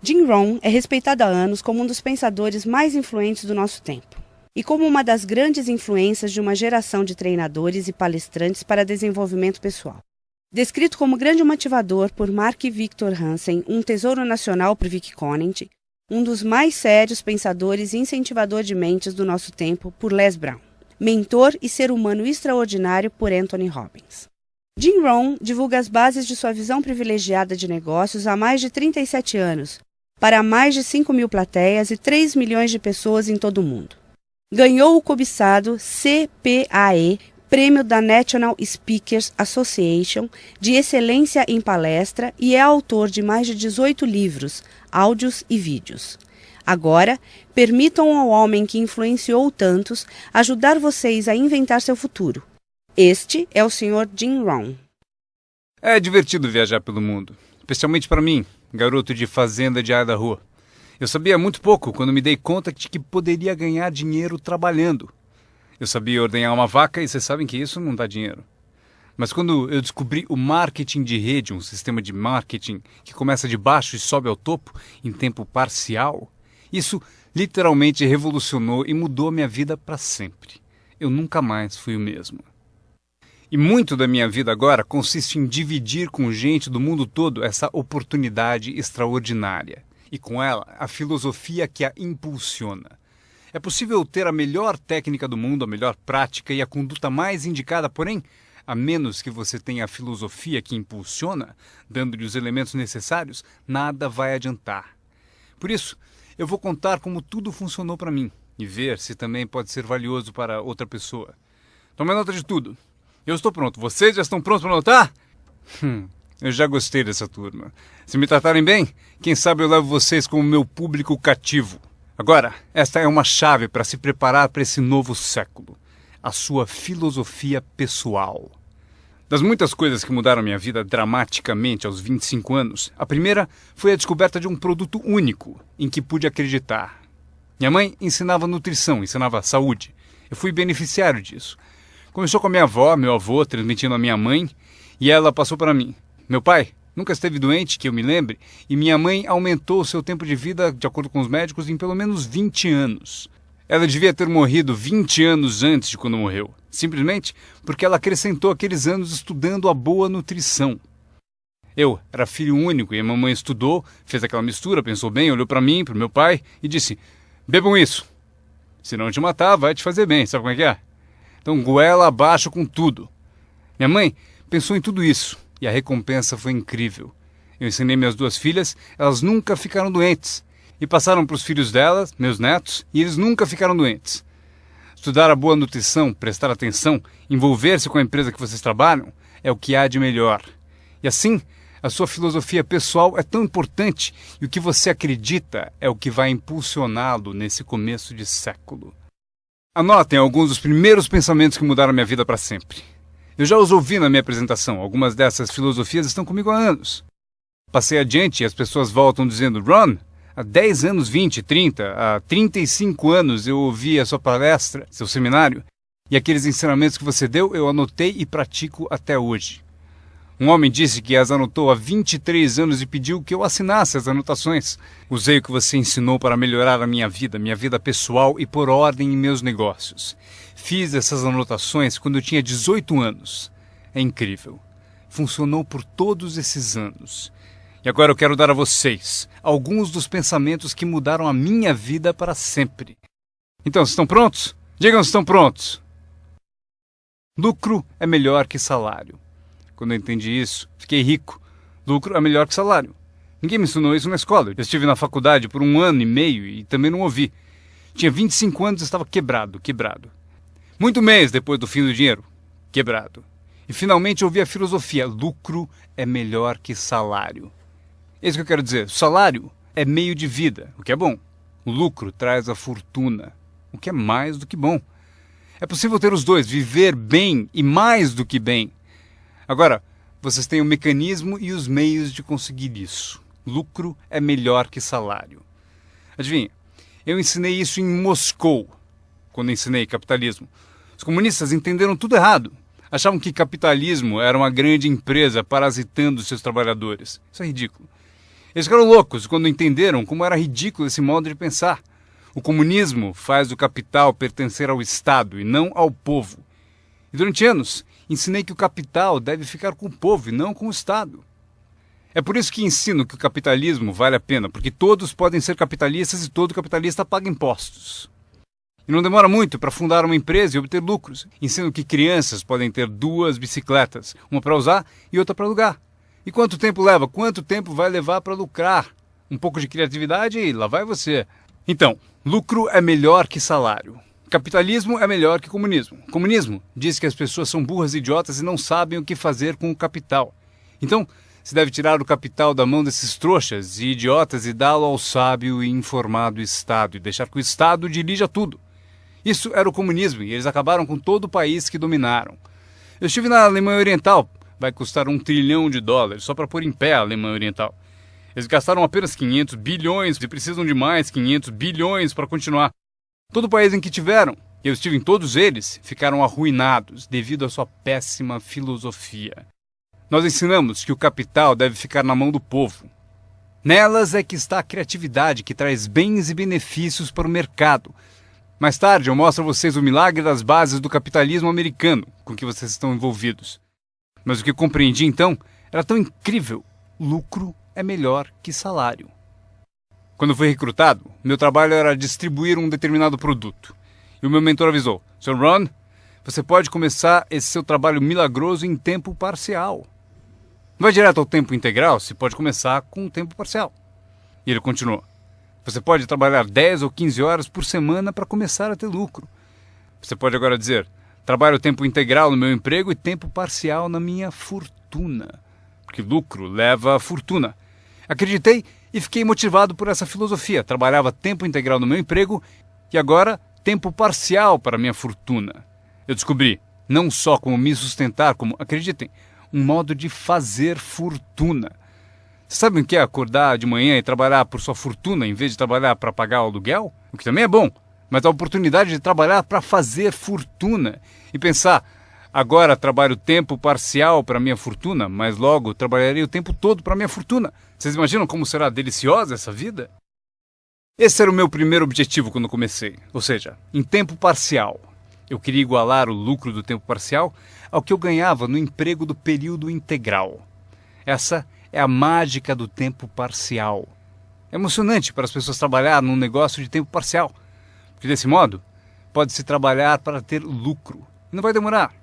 Jim Rohn é respeitado há anos como um dos pensadores mais influentes do nosso tempo e como uma das grandes influências de uma geração de treinadores e palestrantes para desenvolvimento pessoal. Descrito como grande motivador por Mark Victor Hansen, um tesouro nacional por Vic Conant, um dos mais sérios pensadores e incentivador de mentes do nosso tempo por Les Brown, mentor e ser humano extraordinário por Anthony Robbins. Jim Rohn divulga as bases de sua visão privilegiada de negócios há mais de 37 anos, para mais de 5.000 plateias e 3 milhões de pessoas em todo o mundo. Ganhou o cobiçado CPAE, Prêmio da National Speakers Association de Excelência em Palestra e é autor de mais de 18 livros, áudios e vídeos. Agora, permitam ao homem que influenciou tantos ajudar vocês a inventar seu futuro. Este é o Sr. Jim Rohn. É divertido viajar pelo mundo, especialmente para mim, garoto de fazenda de Idaho. Eu sabia muito pouco quando me dei conta de que poderia ganhar dinheiro trabalhando. Eu sabia ordenhar uma vaca e vocês sabem que isso não dá dinheiro. Mas quando eu descobri o marketing de rede, um sistema de marketing que começa de baixo e sobe ao topo em tempo parcial, isso literalmente revolucionou e mudou a minha vida para sempre. Eu nunca mais fui o mesmo. E muito da minha vida agora consiste em dividir com gente do mundo todo essa oportunidade extraordinária. E com ela, a filosofia que a impulsiona. É possível ter a melhor técnica do mundo, a melhor prática e a conduta mais indicada, porém, a menos que você tenha a filosofia que impulsiona, dando-lhe os elementos necessários, nada vai adiantar. Por isso, eu vou contar como tudo funcionou para mim e ver se também pode ser valioso para outra pessoa. Tome nota de tudo. Eu estou pronto. Vocês já estão prontos para anotar? Eu já gostei dessa turma. Se me tratarem bem, quem sabe eu levo vocês como meu público cativo. Agora, esta é uma chave para se preparar para esse novo século. A sua filosofia pessoal. Das muitas coisas que mudaram minha vida dramaticamente aos 25 anos, a primeira foi a descoberta de um produto único em que pude acreditar. Minha mãe ensinava nutrição, ensinava saúde. Eu fui beneficiário disso. Começou com a minha avó, meu avô, transmitindo a minha mãe, e ela passou para mim. Meu pai nunca esteve doente, que eu me lembre, e minha mãe aumentou o seu tempo de vida, de acordo com os médicos, em pelo menos 20 anos. Ela devia ter morrido 20 anos antes de quando morreu, simplesmente porque ela acrescentou aqueles anos estudando a boa nutrição. Eu era filho único e a mamãe estudou, fez aquela mistura, pensou bem, olhou para mim, para o meu pai e disse: bebam isso. Se não te matar, vai te fazer bem, sabe como é que é? Então goela abaixo com tudo. Minha mãe pensou em tudo isso. E a recompensa foi incrível. Eu ensinei minhas duas filhas, elas nunca ficaram doentes. E passaram para os filhos delas, meus netos, e eles nunca ficaram doentes. Estudar a boa nutrição, prestar atenção, envolver-se com a empresa que vocês trabalham, é o que há de melhor. E assim, a sua filosofia pessoal é tão importante e o que você acredita é o que vai impulsioná-lo nesse começo de século. Anotem alguns dos primeiros pensamentos que mudaram minha vida para sempre. Eu já os ouvi na minha apresentação, algumas dessas filosofias estão comigo há anos. Passei adiante e as pessoas voltam dizendo: Ron, há 10 anos, 20, 30, há 35 anos eu ouvi a sua palestra, seu seminário, e aqueles ensinamentos que você deu eu anotei e pratico até hoje. Um homem disse que as anotou há 23 anos e pediu que eu assinasse as anotações. Usei o que você ensinou para melhorar a minha vida pessoal e pôr ordem em meus negócios. Fiz essas anotações quando eu tinha 18 anos. É incrível. Funcionou por todos esses anos. E agora eu quero dar a vocês alguns dos pensamentos que mudaram a minha vida para sempre. Então, vocês estão prontos? Digam se estão prontos. Lucro é melhor que salário. Quando eu entendi isso, fiquei rico. Lucro é melhor que salário. Ninguém me ensinou isso na escola. Eu estive na faculdade por 1 ano e meio e também não ouvi. Tinha 25 anos e estava quebrado. Muito mês depois do fim do dinheiro. Quebrado. E finalmente ouvi a filosofia: lucro é melhor que salário. É isso que eu quero dizer. O salário é meio de vida, o que é bom. O lucro traz a fortuna, o que é mais do que bom. É possível ter os dois, viver bem e mais do que bem. Agora, vocês têm o mecanismo e os meios de conseguir isso. Lucro é melhor que salário. Adivinha, eu ensinei isso em Moscou, quando ensinei capitalismo. Os comunistas entenderam tudo errado. Achavam que capitalismo era uma grande empresa parasitando seus trabalhadores. Isso é ridículo. Eles ficaram loucos quando entenderam como era ridículo esse modo de pensar. O comunismo faz o capital pertencer ao Estado e não ao povo. E durante anos, ensinei que o capital deve ficar com o povo e não com o Estado. É por isso que ensino que o capitalismo vale a pena, porque todos podem ser capitalistas e todo capitalista paga impostos. E não demora muito para fundar uma empresa e obter lucros. Ensino que crianças podem ter 2 bicicletas, uma para usar e outra para alugar. E quanto tempo leva? Quanto tempo vai levar para lucrar? Um pouco de criatividade e lá vai você. Então, lucro é melhor que salário. Capitalismo é melhor que comunismo. Comunismo diz que as pessoas são burras e idiotas e não sabem o que fazer com o capital. Então, se deve tirar o capital da mão desses trouxas e idiotas e dá-lo ao sábio e informado Estado e deixar que o Estado dirija tudo. Isso era o comunismo e eles acabaram com todo o país que dominaram. Eu estive na Alemanha Oriental. Vai custar $1 trilhão só para pôr em pé a Alemanha Oriental. Eles gastaram apenas 500 bilhões e precisam de mais 500 bilhões para continuar. Todo o país em que tiveram, e eu estive em todos eles, ficaram arruinados devido à sua péssima filosofia. Nós ensinamos que o capital deve ficar na mão do povo. Nelas é que está a criatividade que traz bens e benefícios para o mercado. Mais tarde eu mostro a vocês o milagre das bases do capitalismo americano com que vocês estão envolvidos. Mas o que eu compreendi então era tão incrível. Lucro é melhor que salário. Quando fui recrutado, meu trabalho era distribuir um determinado produto. E o meu mentor avisou: Sr. Ron, você pode começar esse seu trabalho milagroso em tempo parcial. Não vai direto ao tempo integral, se pode começar com um tempo parcial. E ele continuou: você pode trabalhar 10 ou 15 horas por semana para começar a ter lucro. Você pode agora dizer: trabalho tempo integral no meu emprego e tempo parcial na minha fortuna. Porque lucro leva a fortuna. Acreditei e fiquei motivado por essa filosofia. Trabalhava tempo integral no meu emprego e agora tempo parcial para a minha fortuna. Eu descobri não só como me sustentar, como, acreditem, um modo de fazer fortuna. Você sabe o que é acordar de manhã e trabalhar por sua fortuna em vez de trabalhar para pagar o aluguel? O que também é bom, mas a oportunidade de trabalhar para fazer fortuna e pensar: agora trabalho tempo parcial para minha fortuna, mas logo trabalharei o tempo todo para minha fortuna. Vocês imaginam como será deliciosa essa vida? Esse era o meu primeiro objetivo quando comecei, ou seja, em tempo parcial. Eu queria igualar o lucro do tempo parcial ao que eu ganhava no emprego do período integral. Essa é a mágica do tempo parcial. É emocionante para as pessoas trabalhar num negócio de tempo parcial, porque desse modo pode-se trabalhar para ter lucro. E não vai demorar.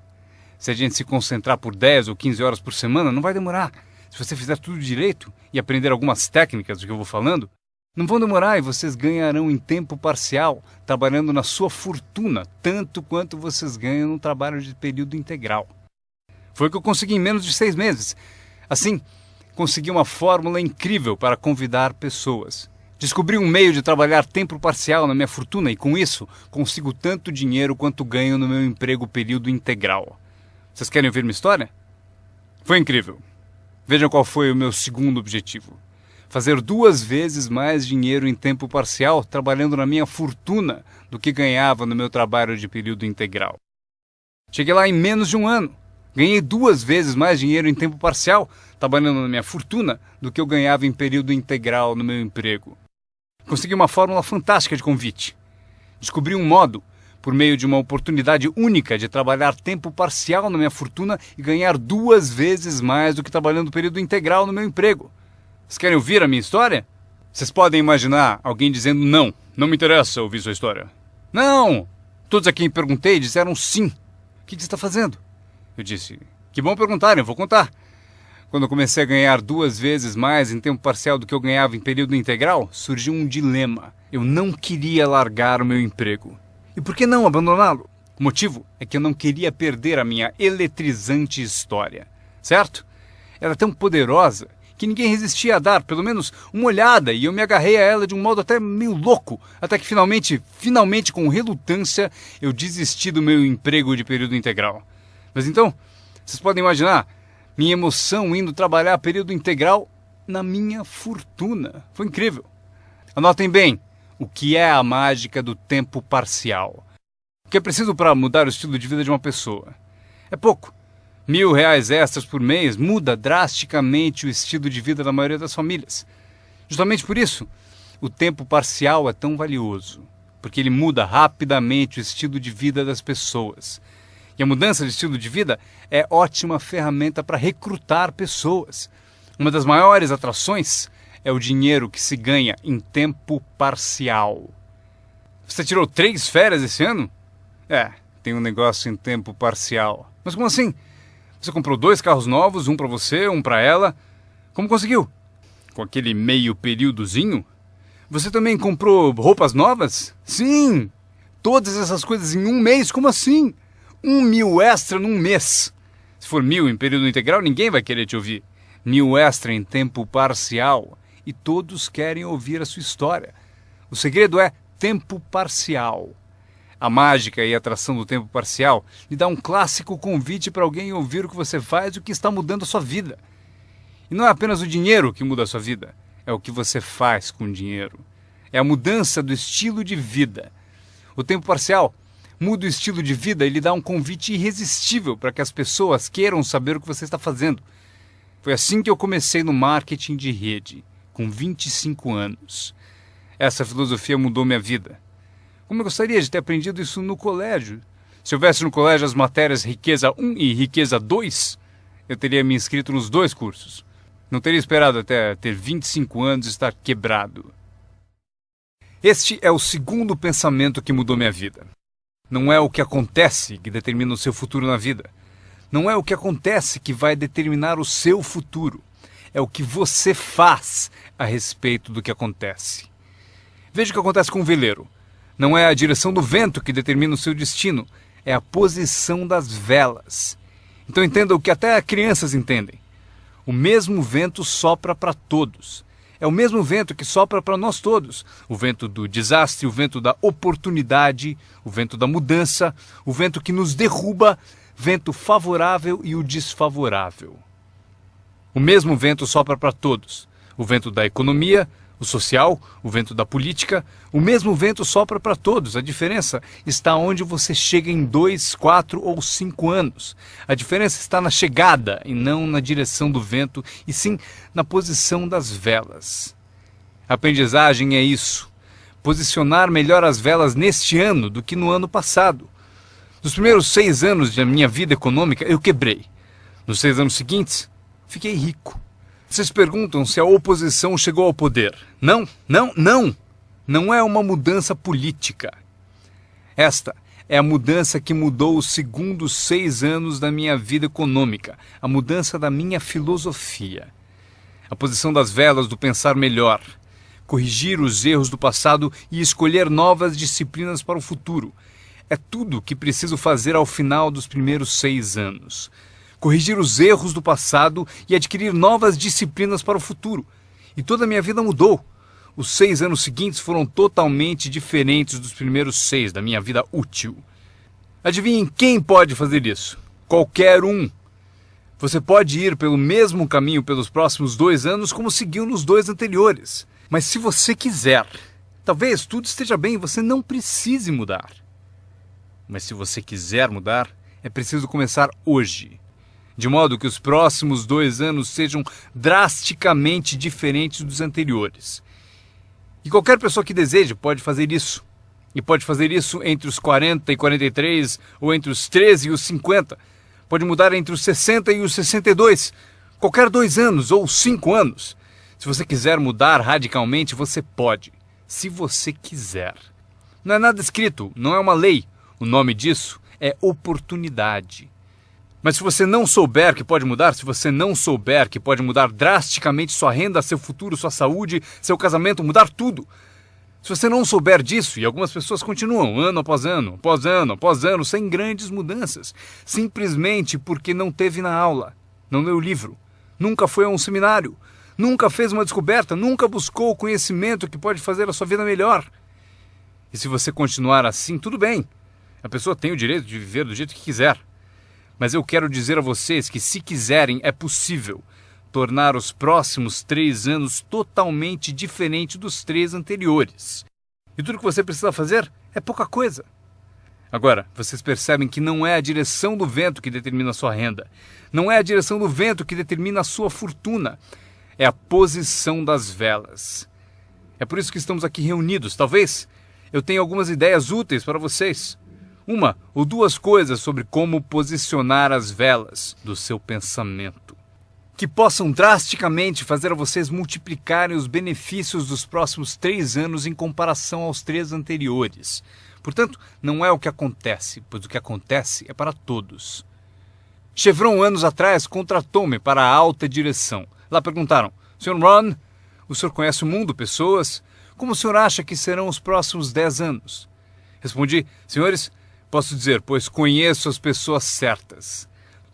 Se a gente se concentrar por 10 ou 15 horas por semana, não vai demorar. Se você fizer tudo direito e aprender algumas técnicas do que eu vou falando, não vão demorar e vocês ganharão em tempo parcial, trabalhando na sua fortuna, tanto quanto vocês ganham no trabalho de período integral. Foi o que eu consegui em menos de 6 meses. Assim, consegui uma fórmula incrível para convidar pessoas. Descobri um meio de trabalhar tempo parcial na minha fortuna e, com isso, consigo tanto dinheiro quanto ganho no meu emprego período integral. Vocês querem ouvir minha história? Foi incrível. Vejam qual foi o meu segundo objetivo. Fazer 2 vezes mais dinheiro em tempo parcial trabalhando na minha fortuna do que ganhava no meu trabalho de período integral. Cheguei lá em menos de um ano. Ganhei 2 vezes mais dinheiro em tempo parcial trabalhando na minha fortuna do que eu ganhava em período integral no meu emprego. Consegui uma fórmula fantástica de convite. Descobri um modo, por meio de uma oportunidade única de trabalhar tempo parcial na minha fortuna e ganhar 2 vezes mais do que trabalhando período integral no meu emprego. Vocês querem ouvir a minha história? Vocês podem imaginar alguém dizendo: não me interessa ouvir sua história. Não! Todos a quem perguntei disseram sim. O que você está fazendo? Eu disse: que bom perguntarem, eu vou contar. Quando eu comecei a ganhar 2 vezes mais em tempo parcial do que eu ganhava em período integral, surgiu um dilema. Eu não queria largar o meu emprego. E por que não abandoná-lo? O motivo é que eu não queria perder a minha eletrizante história. Certo? Era tão poderosa que ninguém resistia a dar pelo menos uma olhada e eu me agarrei a ela de um modo até meio louco, até que finalmente com relutância, eu desisti do meu emprego de período integral. Mas então, vocês podem imaginar minha emoção indo trabalhar período integral na minha fortuna. Foi incrível. Anotem bem o que é a mágica do tempo parcial. O que é preciso para mudar o estilo de vida de uma pessoa? É pouco. R$1.000 extras por mês muda drasticamente o estilo de vida da maioria das famílias. Justamente por isso, o tempo parcial é tão valioso, porque ele muda rapidamente o estilo de vida das pessoas. E a mudança de estilo de vida é ótima ferramenta para recrutar pessoas. Uma das maiores atrações é o dinheiro que se ganha em tempo parcial. Você tirou 3 férias esse ano? Tem um negócio em tempo parcial. Mas como assim? Você comprou 2 carros novos, um para você, um para ela. Como conseguiu? Com aquele meio períodozinho? Você também comprou roupas novas? Sim! Todas essas coisas em um mês? Como assim? 1.000 extra num mês. Se for 1.000 em período integral, ninguém vai querer te ouvir. 1.000 extra em tempo parcial. E todos querem ouvir a sua história. O segredo é tempo parcial. A mágica e a atração do tempo parcial lhe dá um clássico convite para alguém ouvir o que você faz e o que está mudando a sua vida. E não é apenas o dinheiro que muda a sua vida, é o que você faz com o dinheiro. É a mudança do estilo de vida. O tempo parcial muda o estilo de vida e lhe dá um convite irresistível para que as pessoas queiram saber o que você está fazendo. Foi assim que eu comecei no marketing de rede, com 25 anos. Essa filosofia mudou minha vida. Como eu gostaria de ter aprendido isso no colégio. Se houvesse no colégio as matérias Riqueza 1 e Riqueza 2, eu teria me inscrito nos 2 cursos. Não teria esperado até ter 25 anos e estar quebrado. Este é o segundo pensamento que mudou minha vida. Não é o que acontece que determina o seu futuro na vida. Não é o que acontece que vai determinar o seu futuro. É o que você faz a respeito do que acontece. Veja o que acontece com o veleiro. Não é a direção do vento que determina o seu destino, é a posição das velas. Então entenda o que até crianças entendem. O mesmo vento sopra para todos. É o mesmo vento que sopra para nós todos. O vento do desastre, o vento da oportunidade, o vento da mudança, o vento que nos derruba, vento favorável e o desfavorável. O mesmo vento sopra para todos. O vento da economia, o social, o vento da política, o mesmo vento sopra para todos. A diferença está onde você chega em 2, 4 ou 5 anos. A diferença está na chegada e não na direção do vento, e sim na posição das velas. A aprendizagem é isso. Posicionar melhor as velas neste ano do que no ano passado. Nos primeiros 6 anos da minha vida econômica, eu quebrei. Nos 6 anos seguintes, fiquei rico. Vocês perguntam se a oposição chegou ao poder. Não. Não é uma mudança política. Esta é a mudança que mudou os segundos 6 anos da minha vida econômica. A mudança da minha filosofia. A posição das velas do pensar melhor. Corrigir os erros do passado e escolher novas disciplinas para o futuro. É tudo o que preciso fazer ao final dos primeiros 6 anos. Corrigir os erros do passado e adquirir novas disciplinas para o futuro. E toda a minha vida mudou. Os 6 anos seguintes foram totalmente diferentes dos primeiros 6 da minha vida útil. Adivinhem quem pode fazer isso? Qualquer um. Você pode ir pelo mesmo caminho pelos próximos 2 anos como seguiu nos 2 anteriores. Mas se você quiser, talvez tudo esteja bem e você não precise mudar. Mas se você quiser mudar, é preciso começar hoje. De modo que os próximos 2 anos sejam drasticamente diferentes dos anteriores. E qualquer pessoa que deseje pode fazer isso. E pode fazer isso entre os 40 e 43, ou entre os 13 e os 50. Pode mudar entre os 60 e os 62. Qualquer 2 anos ou 5 anos. Se você quiser mudar radicalmente, você pode. Se você quiser. Não é nada escrito, não é uma lei. O nome disso é oportunidade. Mas se você não souber que pode mudar, se você não souber que pode mudar drasticamente sua renda, seu futuro, sua saúde, seu casamento, mudar tudo. Se você não souber disso, e algumas pessoas continuam ano após ano, após ano, após ano, sem grandes mudanças, simplesmente porque não teve na aula, não leu o livro, nunca foi a um seminário, nunca fez uma descoberta, nunca buscou o conhecimento que pode fazer a sua vida melhor. E se você continuar assim, tudo bem. A pessoa tem o direito de viver do jeito que quiser. Mas eu quero dizer a vocês que, se quiserem, é possível tornar os próximos 3 anos totalmente diferentes dos 3 anteriores. E tudo que você precisa fazer é pouca coisa. Agora, vocês percebem que não é a direção do vento que determina a sua renda. Não é a direção do vento que determina a sua fortuna. é a posição das velas. É por isso que estamos aqui reunidos. Talvez eu tenha algumas ideias úteis para vocês. Uma ou duas coisas sobre como posicionar as velas do seu pensamento, que possam drasticamente fazer a vocês multiplicarem os benefícios dos próximos 3 anos em comparação aos 3 anteriores. Portanto, não é o que acontece, pois o que acontece é para todos. Chevron, anos atrás, contratou-me para a alta direção. Lá perguntaram: Sr. Ron, o senhor conhece o mundo, pessoas? Como o senhor acha que serão os próximos 10 anos? Respondi: senhores, posso dizer, pois conheço as pessoas certas.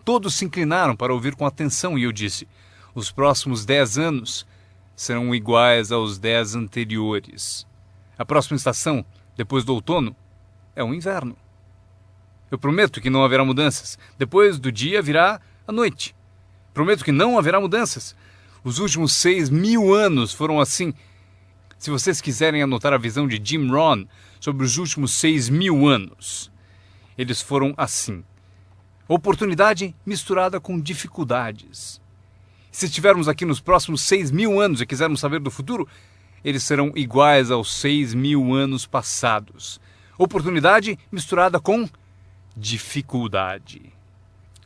Todos se inclinaram para ouvir com atenção e eu disse: os próximos 10 anos serão iguais aos 10 anteriores. A próxima estação, depois do outono, é o inverno. Eu prometo que não haverá mudanças. Depois do dia virá a noite. Prometo que não haverá mudanças. Os últimos 6.000 anos foram assim. Se vocês quiserem anotar a visão de Jim Rohn sobre os últimos 6.000 anos, eles foram assim. Oportunidade misturada com dificuldades. Se estivermos aqui nos próximos 6.000 anos e quisermos saber do futuro, eles serão iguais aos 6.000 anos passados. Oportunidade misturada com dificuldade.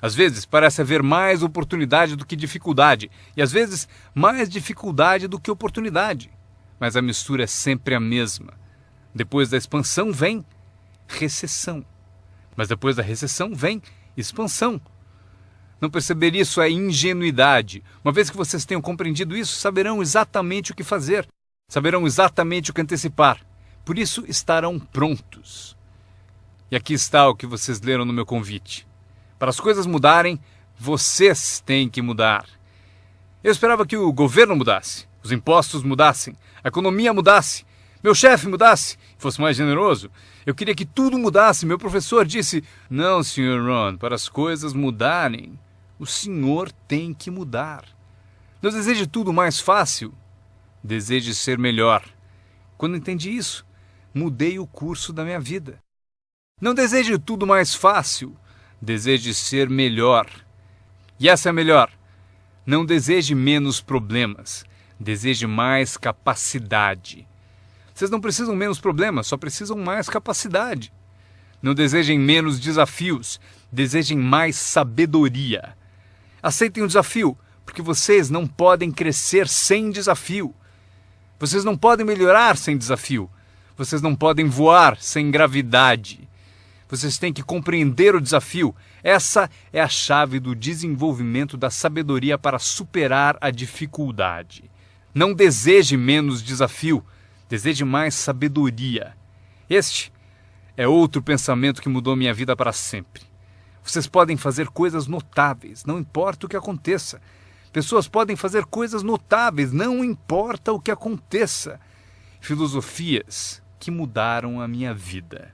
Às vezes parece haver mais oportunidade do que dificuldade, e às vezes mais dificuldade do que oportunidade. Mas a mistura é sempre a mesma. Depois da expansão vem recessão. Mas depois da recessão vem expansão. Não perceber isso é ingenuidade. Uma vez que vocês tenham compreendido isso, saberão exatamente o que fazer. Saberão exatamente o que antecipar. Por isso estarão prontos. E aqui está o que vocês leram no meu convite. Para as coisas mudarem, vocês têm que mudar. Eu esperava que o governo mudasse, os impostos mudassem, a economia mudasse, meu chefe mudasse, fosse mais generoso. Eu queria que tudo mudasse. Meu professor disse: não, Sr. Ron, para as coisas mudarem, o senhor tem que mudar. Não deseje tudo mais fácil, deseje ser melhor. Quando entendi isso, mudei o curso da minha vida. Não deseje tudo mais fácil, deseje ser melhor. E essa é a melhor. Não deseje menos problemas, deseje mais capacidade. Vocês não precisam menos problemas, só precisam mais capacidade. Não desejem menos desafios, desejem mais sabedoria. Aceitem o desafio, porque vocês não podem crescer sem desafio. Vocês não podem melhorar sem desafio. Vocês não podem voar sem gravidade. Vocês têm que compreender o desafio. Essa é a chave do desenvolvimento da sabedoria para superar a dificuldade. Não deseje menos desafio, deseje mais sabedoria. Este é outro pensamento que mudou minha vida para sempre. Vocês podem fazer coisas notáveis, não importa o que aconteça. Pessoas podem fazer coisas notáveis, não importa o que aconteça. Filosofias que mudaram a minha vida.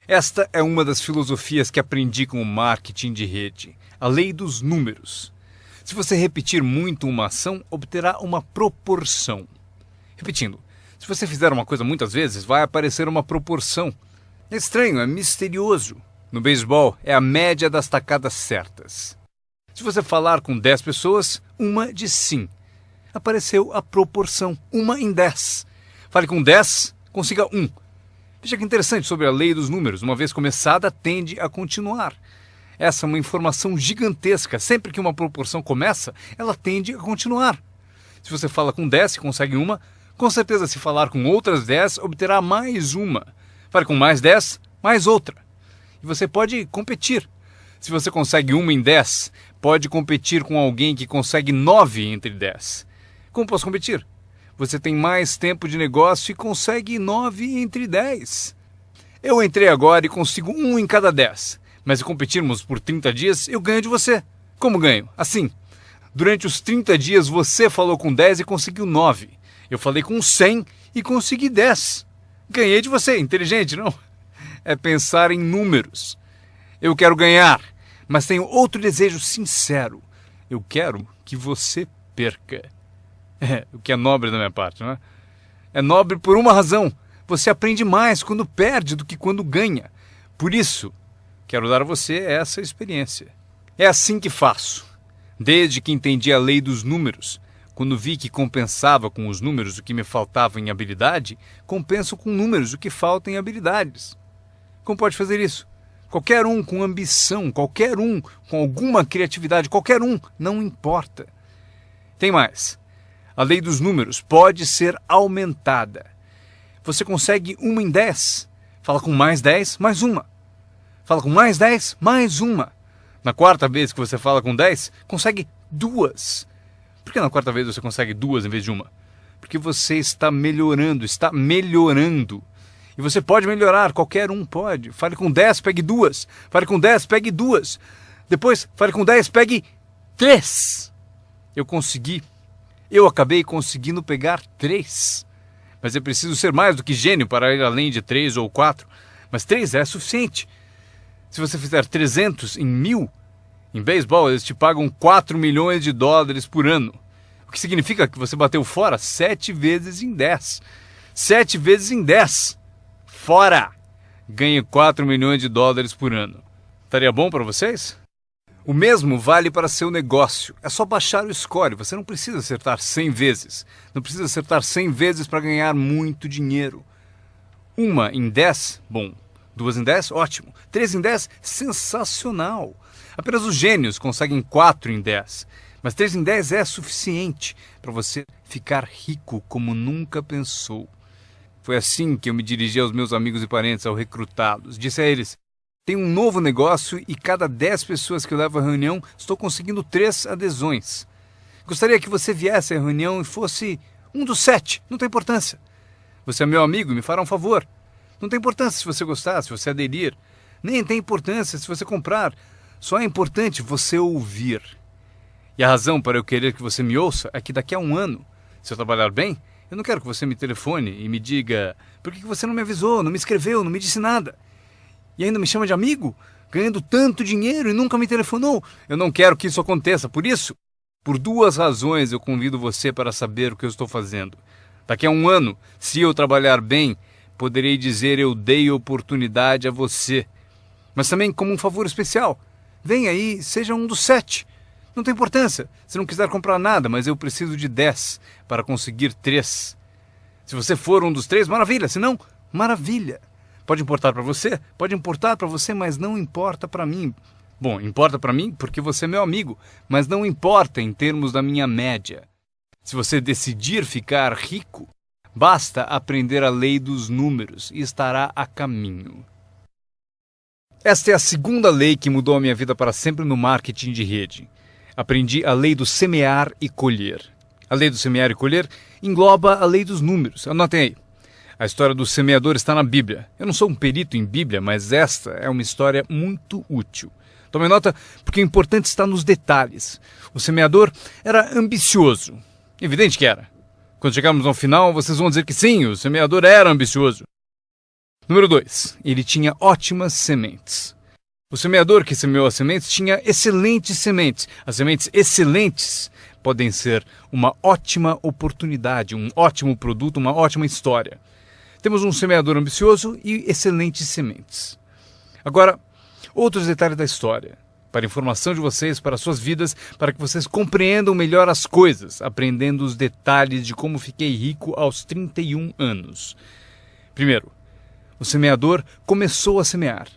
Esta é uma das filosofias que aprendi com o marketing de rede, a lei dos números. Se você repetir muito uma ação, obterá uma proporção. Repetindo, se você fizer uma coisa muitas vezes, vai aparecer uma proporção. É estranho, é misterioso. No beisebol, é a média das tacadas certas. Se você falar com 10 pessoas, uma diz sim. Apareceu a proporção, 1 em 10. Fale com 10, consiga 1. Veja que interessante sobre a lei dos números. Uma vez começada, tende a continuar. Essa é uma informação gigantesca. Sempre que uma proporção começa, ela tende a continuar. Se você fala com 10 e consegue uma, com certeza se falar com outras 10, obterá mais uma. Fale com mais 10, mais outra. E você pode competir. Se você consegue 1 em 10, pode competir com alguém que consegue 9 entre 10. Como posso competir? Você tem mais tempo de negócio e consegue 9 entre 10. Eu entrei agora e consigo 1 em cada 10. Mas se competirmos por 30 dias, eu ganho de você. Como ganho? Assim. Durante os 30 dias você falou com 10 e conseguiu 9. Eu falei com 100 e consegui 10. Ganhei de você. Inteligente, não? É pensar em números. Eu quero ganhar, mas tenho outro desejo sincero. Eu quero que você perca. O que é nobre da minha parte, não é? É nobre por uma razão. Você aprende mais quando perde do que quando ganha. Por isso, quero dar a você essa experiência. É assim que faço. Desde que entendi a lei dos números, Quando vi que compensava com os números o que me faltava em habilidade, compenso com números o que falta em habilidades. Como pode fazer isso? Qualquer um com ambição, qualquer um com alguma criatividade, qualquer um, não importa. Tem mais. A lei dos números pode ser aumentada. Você consegue 1 em 10. Fala com mais 10, mais uma. Fala com mais 10, mais uma. Na quarta vez que você fala com 10, consegue 2. Por que na quarta vez você consegue 2 em vez de uma? Porque você está melhorando, está melhorando. E você pode melhorar, qualquer um pode. Fale com 10, pegue 2. Fale com 10, pegue 2. Depois, fale com 10, pegue 3. Eu acabei conseguindo pegar 3. Mas é preciso ser mais do que gênio para ir além de 3 ou 4. Mas 3 é suficiente. Se você fizer 300 em 1000, em beisebol eles te pagam 4 milhões de dólares por ano. O que significa que você bateu fora 7 vezes em 10. 7 vezes em 10. Fora! Ganhe 4 milhões de dólares por ano. Estaria bom para vocês? O mesmo vale para seu negócio. É só baixar o score. Você não precisa acertar 100 vezes. Não precisa acertar 100 vezes para ganhar muito dinheiro. 1 em 10, bom. 2 em 10, ótimo. 3 em 10, sensacional. Apenas os gênios conseguem 4 em 10. Mas 3 em 10 é suficiente para você ficar rico como nunca pensou. Foi assim que eu me dirigi aos meus amigos e parentes ao recrutá-los. Disse a eles: tem um novo negócio e cada 10 pessoas que eu levo à reunião, estou conseguindo 3 adesões. Gostaria que você viesse à reunião e fosse um dos 7, não tem importância. Você é meu amigo e me fará um favor. Não tem importância se você gostar, se você aderir. Nem tem importância se você comprar. Só é importante você ouvir. E a razão para eu querer que você me ouça é que daqui a um ano, se eu trabalhar bem, eu não quero que você me telefone e me diga: por que você não me avisou, não me escreveu, não me disse nada? E ainda me chama de amigo, ganhando tanto dinheiro e nunca me telefonou. Eu não quero que isso aconteça. Por isso, por 2 razões eu convido você para saber o que eu estou fazendo. Daqui a um ano, se eu trabalhar bem, poderei dizer: eu dei oportunidade a você. Mas também como um favor especial. Venha aí, seja um dos 7. Não tem importância se não quiser comprar nada, mas eu preciso de 10 para conseguir 3. Se você for um dos 3, maravilha. Se não, maravilha. Pode importar para você? Pode importar para você, mas não importa para mim. Bom, importa para mim porque você é meu amigo, mas não importa em termos da minha média. Se você decidir ficar rico, basta aprender a lei dos números e estará a caminho. Esta é a segunda lei que mudou a minha vida para sempre no marketing de rede. Aprendi a lei do semear e colher. A lei do semear e colher engloba a lei dos números. Anotem aí. A história do semeador está na Bíblia. Eu não sou um perito em Bíblia, mas esta é uma história muito útil. Tome nota, porque o importante está nos detalhes. O semeador era ambicioso. Evidente que era. Quando chegarmos ao final, vocês vão dizer que sim, o semeador era ambicioso. Número 2. Ele tinha ótimas sementes. O semeador que semeou as sementes tinha excelentes sementes. As sementes excelentes podem ser uma ótima oportunidade, um ótimo produto, uma ótima história. Temos um semeador ambicioso e excelentes sementes. Agora, outros detalhes da história. Para informação de vocês, para suas vidas, para que vocês compreendam melhor as coisas, aprendendo os detalhes de como fiquei rico aos 31 anos. Primeiro, o semeador começou a semear.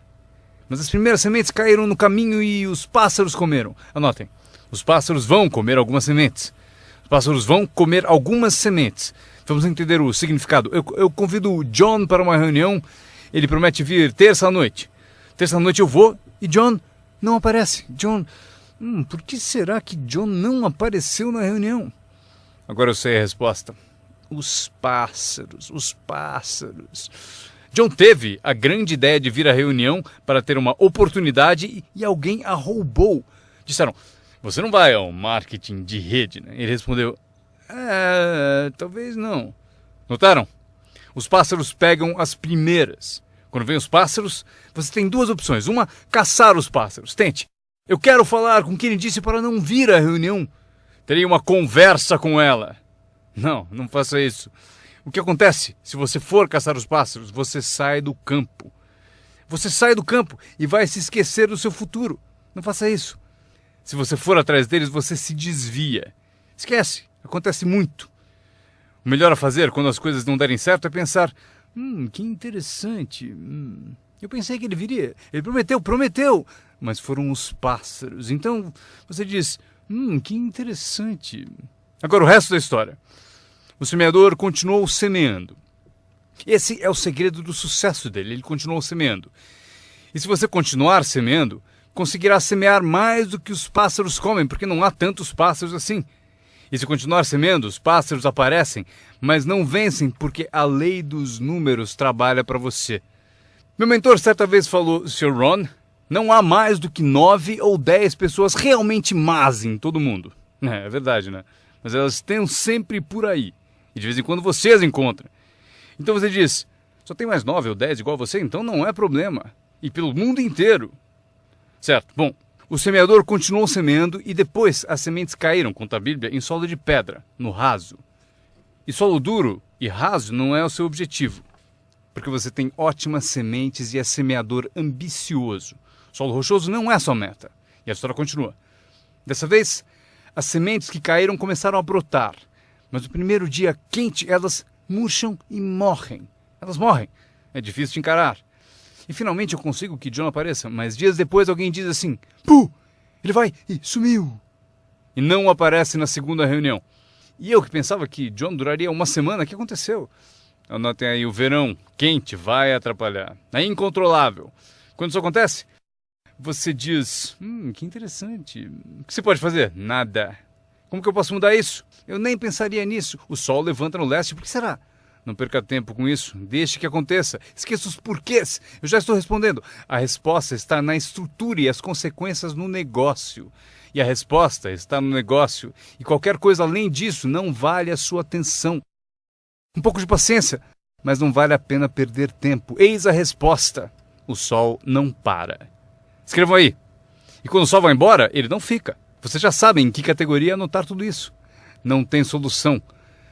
Mas as primeiras sementes caíram no caminho e os pássaros comeram. Anotem, os pássaros vão comer algumas sementes. Os pássaros vão comer algumas sementes. Vamos entender o significado. Eu convido o John para uma reunião. Ele promete vir terça-noite. Terça-noite eu vou e John não aparece. John, por que será que John não apareceu na reunião? Agora eu sei a resposta. Os pássaros. John teve a grande ideia de vir à reunião para ter uma oportunidade e alguém a roubou. Disseram: você não vai ao marketing de rede, né? Ele respondeu: talvez não. Notaram? Os pássaros pegam as primeiras. Quando vem os pássaros, você tem 2 opções. Uma, caçar os pássaros. Tente. Eu quero falar com quem disse para não vir à reunião. Terei uma conversa com ela. Não faça isso. O que acontece? Se você for caçar os pássaros, você sai do campo. Você sai do campo e vai se esquecer do seu futuro. Não faça isso. Se você for atrás deles, você se desvia. Esquece. Acontece muito. O melhor a fazer quando as coisas não derem certo é pensar, que interessante. Eu pensei que ele viria. Ele prometeu. Mas foram os pássaros. Então você diz, que interessante. Agora o resto da história. O semeador continuou semeando. Esse é o segredo do sucesso dele. Ele continuou semeando. E se você continuar semeando, conseguirá semear mais do que os pássaros comem, porque não há tantos pássaros assim. E se continuar semeando, os pássaros aparecem, mas não vencem porque a lei dos números trabalha para você. Meu mentor certa vez falou, Sr. Ron, não há mais do que 9 ou 10 pessoas realmente más em todo mundo. É verdade, né? Mas elas estão sempre por aí. E de vez em quando você as encontra. Então você diz, só tem mais 9 ou 10 igual a você, então não é problema. E pelo mundo inteiro. Certo, bom, o semeador continuou semeando e depois as sementes caíram, conta a Bíblia, em solo de pedra, no raso. E solo duro e raso não é o seu objetivo. Porque você tem ótimas sementes e é semeador ambicioso. Solo rochoso não é sua meta. E a história continua. Dessa vez, as sementes que caíram começaram a brotar. Mas no primeiro dia quente, elas murcham e morrem. Elas morrem. É difícil de encarar. E finalmente eu consigo que John apareça, mas dias depois alguém diz assim, Puh! Ele vai e sumiu. E não aparece na segunda reunião. E eu que pensava que John duraria uma semana, o que aconteceu? Anotem aí, o verão quente vai atrapalhar. É incontrolável. Quando isso acontece, você diz, que interessante. O que você pode fazer? Nada. Como que eu posso mudar isso? Eu nem pensaria nisso. O sol levanta no leste, por que será? Não perca tempo com isso, deixe que aconteça. Esqueça os porquês. Eu já estou respondendo. A resposta está na estrutura e as consequências no negócio. E a resposta está no negócio. E qualquer coisa além disso não vale a sua atenção. Um pouco de paciência, mas não vale a pena perder tempo. Eis a resposta. O sol não para. Escrevam aí. E quando o sol vai embora, ele não fica. Vocês já sabem em que categoria anotar tudo isso. Não tem solução.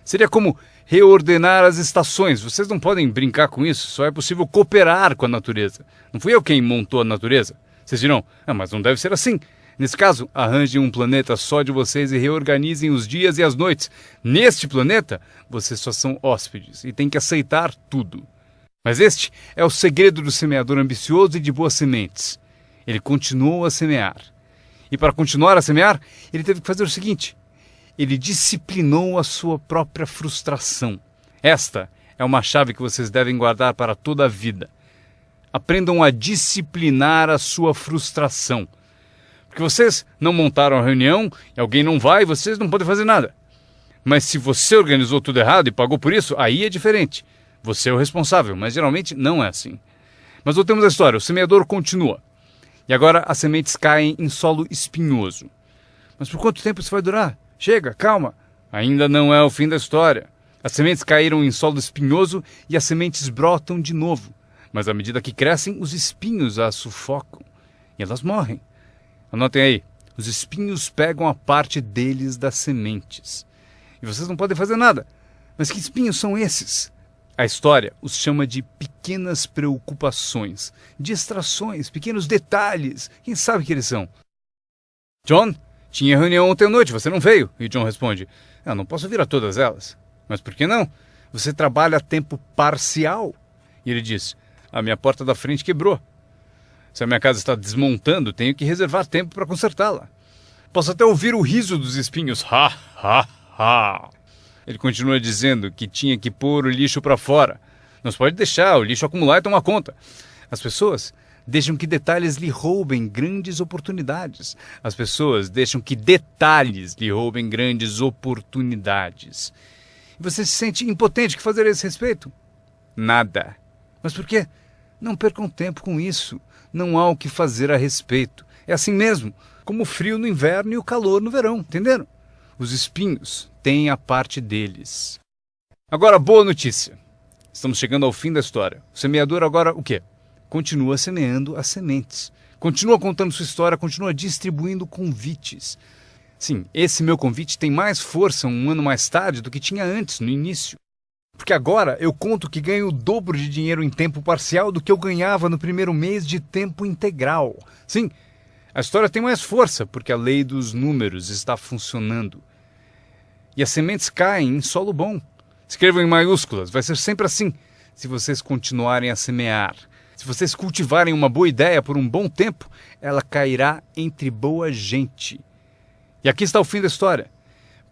Seria como reordenar as estações. Vocês não podem brincar com isso. Só é possível cooperar com a natureza. Não fui eu quem montou a natureza. Vocês dirão, mas não deve ser assim. Nesse caso, arranjem um planeta só de vocês e reorganizem os dias e as noites. Neste planeta, vocês só são hóspedes e têm que aceitar tudo. Mas este é o segredo do semeador ambicioso e de boas sementes. Ele continuou a semear. E para continuar a semear, ele teve que fazer o seguinte. Ele disciplinou a sua própria frustração. Esta é uma chave que vocês devem guardar para toda a vida. Aprendam a disciplinar a sua frustração. Porque vocês não montaram a reunião e alguém não vai, vocês não podem fazer nada. Mas se você organizou tudo errado e pagou por isso, aí é diferente. Você é o responsável, mas geralmente não é assim. Mas voltemos à história. O semeador continua. E agora as sementes caem em solo espinhoso. Mas por quanto tempo isso vai durar? Chega, calma. Ainda não é o fim da história. As sementes caíram em solo espinhoso e as sementes brotam de novo. Mas à medida que crescem, os espinhos as sufocam. E elas morrem. Anotem aí. Os espinhos pegam a parte deles das sementes. E vocês não podem fazer nada. Mas que espinhos são esses? A história os chama de pequenas preocupações, distrações, pequenos detalhes. Quem sabe que eles são? John, tinha reunião ontem à noite, você não veio. E John responde, não posso vir a todas elas. Mas por que não? Você trabalha a tempo parcial. E ele diz, a minha porta da frente quebrou. Se a minha casa está desmontando, tenho que reservar tempo para consertá-la. Posso até ouvir o riso dos espinhos. Ha, ha, ha. Ele continua dizendo que tinha que pôr o lixo para fora. Não se pode deixar o lixo acumular e tomar conta. As pessoas deixam que detalhes lhe roubem grandes oportunidades. As pessoas deixam que detalhes lhe roubem grandes oportunidades. E você se sente impotente. O que fazer a esse respeito? Nada. Mas por quê? Não percam tempo com isso. Não há o que fazer a respeito. É assim mesmo, como o frio no inverno e o calor no verão, entenderam? Os espinhos têm a parte deles. Agora, boa notícia. Estamos chegando ao fim da história. O semeador agora o quê? Continua semeando as sementes. Continua contando sua história, continua distribuindo convites. Sim, esse meu convite tem mais força um ano mais tarde do que tinha antes, no início. Porque agora eu conto que ganho o dobro de dinheiro em tempo parcial do que eu ganhava no primeiro mês de tempo integral. Sim, a história tem mais força porque a lei dos números está funcionando. E as sementes caem em solo bom. Escrevam em maiúsculas, vai ser sempre assim. Se vocês continuarem a semear, se vocês cultivarem uma boa ideia por um bom tempo, ela cairá entre boa gente. E aqui está o fim da história.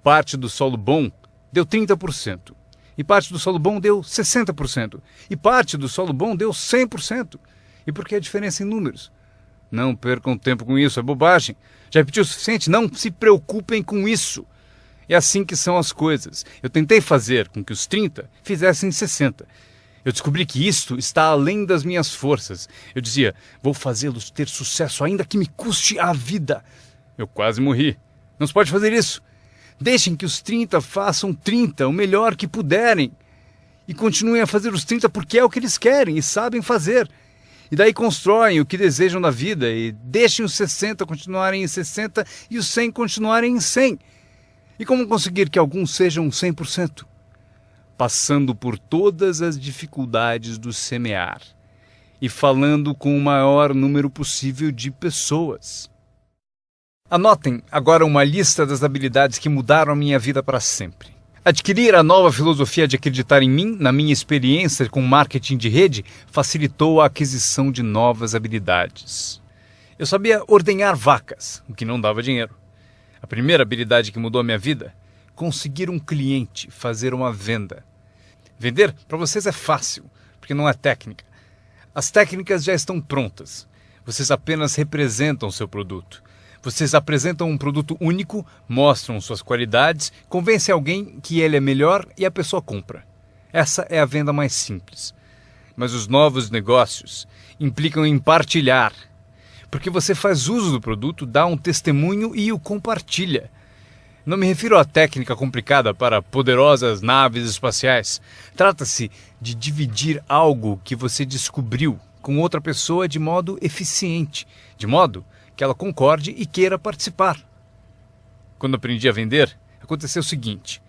Parte do solo bom deu 30%. E parte do solo bom deu 60%. E parte do solo bom deu 100%. E por que a diferença em números? Não percam tempo com isso, é bobagem. Já repetiu o suficiente? Não se preocupem com isso. É assim que são as coisas. Eu tentei fazer com que os 30 fizessem 60. Eu descobri que isto está além das minhas forças. Eu dizia, vou fazê-los ter sucesso ainda que me custe a vida. Eu quase morri. Não se pode fazer isso. Deixem que os 30 façam 30, o melhor que puderem. E continuem a fazer os 30 porque é o que eles querem e sabem fazer. E daí constroem o que desejam na vida e deixem os 60 continuarem em 60 e os 100 continuarem em 100. E como conseguir que alguns sejam 100%? Passando por todas as dificuldades do semear e falando com o maior número possível de pessoas. Anotem agora uma lista das habilidades que mudaram a minha vida para sempre. Adquirir a nova filosofia de acreditar em mim, na minha experiência com marketing de rede, facilitou a aquisição de novas habilidades. Eu sabia ordenhar vacas, o que não dava dinheiro. A primeira habilidade que mudou a minha vida, conseguir um cliente, fazer uma venda. Vender para vocês é fácil, porque não é técnica. As técnicas já estão prontas. Vocês apenas representam seu produto. Vocês apresentam um produto único, mostram suas qualidades, convencem alguém que ele é melhor e a pessoa compra. Essa é a venda mais simples. Mas os novos negócios implicam em partilhar. Porque você faz uso do produto, dá um testemunho e o compartilha. Não me refiro à técnica complicada para poderosas naves espaciais. Trata-se de dividir algo que você descobriu com outra pessoa de modo eficiente, de modo que ela concorde e queira participar. Quando aprendi a vender, aconteceu o seguinte.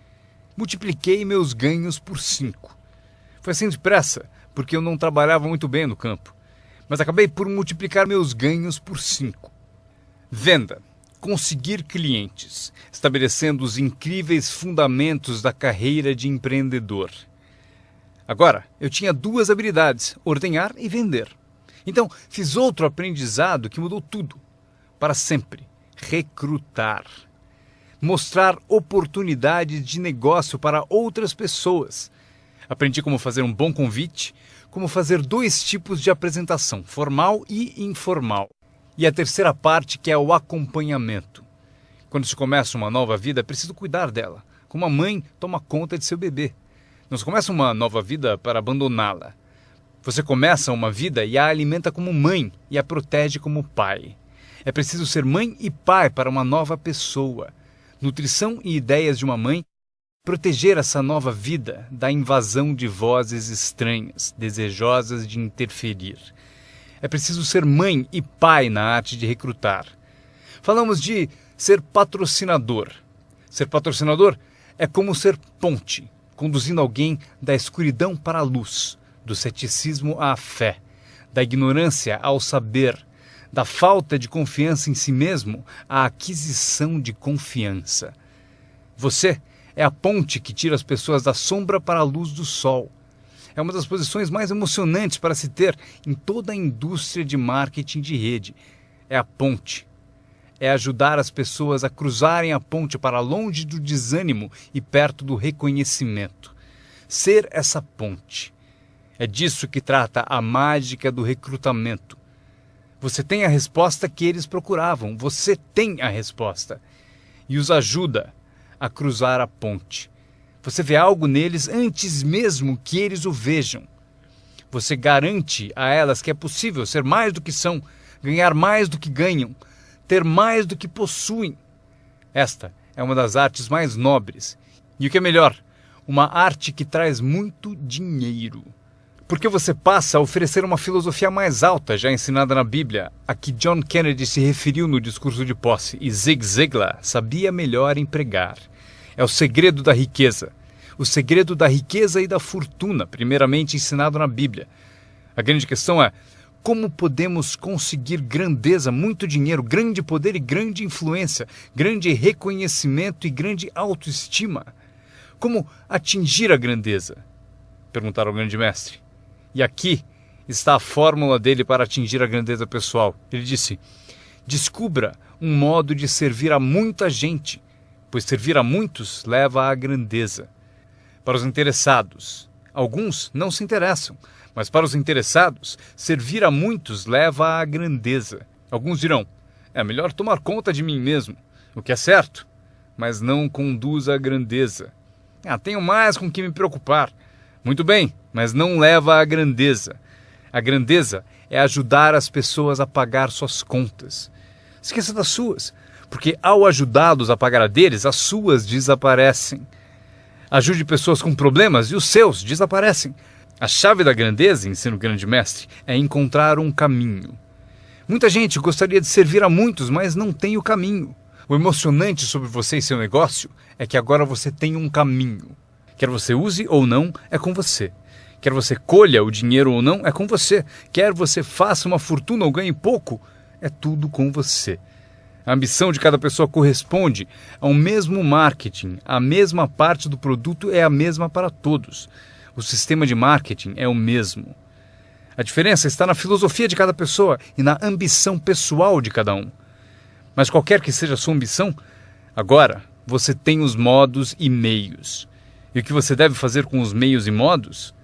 Multipliquei meus ganhos por 5. Foi assim depressa, porque eu não trabalhava muito bem no campo. Mas acabei por multiplicar meus ganhos por 5. Venda. Conseguir clientes, estabelecendo os incríveis fundamentos da carreira de empreendedor. Agora, eu tinha 2 habilidades, ordenhar e vender. Então, fiz outro aprendizado que mudou tudo. Para sempre. Recrutar. Mostrar oportunidades de negócio para outras pessoas. Aprendi como fazer um bom convite, como fazer 2 tipos de apresentação, formal e informal. E a terceira parte, que é o acompanhamento. Quando se começa uma nova vida, é preciso cuidar dela, como a mãe toma conta de seu bebê. Não se começa uma nova vida para abandoná-la. Você começa uma vida e a alimenta como mãe e a protege como pai. É preciso ser mãe e pai para uma nova pessoa. Nutrição e ideias de uma mãe. Proteger essa nova vida da invasão de vozes estranhas, desejosas de interferir. É preciso ser mãe e pai na arte de recrutar. Falamos de ser patrocinador. Ser patrocinador é como ser ponte, conduzindo alguém da escuridão para a luz, do ceticismo à fé, da ignorância ao saber, da falta de confiança em si mesmo à aquisição de confiança. Você é a ponte que tira as pessoas da sombra para a luz do sol. É uma das posições mais emocionantes para se ter em toda a indústria de marketing de rede. É a ponte. É ajudar as pessoas a cruzarem a ponte para longe do desânimo e perto do reconhecimento. Ser essa ponte. É disso que trata a mágica do recrutamento. Você tem a resposta que eles procuravam. Você tem a resposta. E os ajuda a cruzar a ponte. Você vê algo neles antes mesmo que eles o vejam. Você garante a elas que é possível ser mais do que são, ganhar mais do que ganham, ter mais do que possuem. Esta é uma das artes mais nobres. E o que é melhor, uma arte que traz muito dinheiro. Porque você passa a oferecer uma filosofia mais alta já ensinada na Bíblia, a que John Kennedy se referiu no discurso de posse e Zig Ziglar sabia melhor empregar. É o segredo da riqueza. O segredo da riqueza e da fortuna, primeiramente ensinado na Bíblia. A grande questão é, Como podemos conseguir grandeza, muito dinheiro, grande poder e grande influência, grande reconhecimento e grande autoestima? Como atingir a grandeza? Perguntaram ao grande mestre. E aqui está a fórmula dele para atingir a grandeza pessoal. Ele disse: descubra um modo de servir a muita gente, pois servir a muitos leva à grandeza. Para os interessados, alguns não se interessam, mas para os interessados, servir a muitos leva à grandeza. Alguns dirão: é melhor tomar conta de mim mesmo, o que é certo, mas não conduz à grandeza. Tenho mais com que me preocupar. Muito bem, mas não leva à grandeza. A grandeza é ajudar as pessoas a pagar suas contas. Esqueça das suas, porque ao ajudá-los a pagar a deles, as suas desaparecem. Ajude pessoas com problemas e os seus desaparecem. A chave da grandeza, ensina o grande mestre, é encontrar um caminho. Muita gente gostaria de servir a muitos, mas não tem o caminho. O emocionante sobre você e seu negócio é que agora você tem um caminho. Quer você use ou não, é com você. Quer você colha o dinheiro ou não, é com você. Quer você faça uma fortuna ou ganhe pouco, é tudo com você. A ambição de cada pessoa corresponde ao mesmo marketing. A mesma parte do produto é a mesma para todos. O sistema de marketing é o mesmo. A diferença está na filosofia de cada pessoa e na ambição pessoal de cada um. Mas qualquer que seja a sua ambição, agora você tem os modos e meios. E o que você deve fazer com os meios e modos?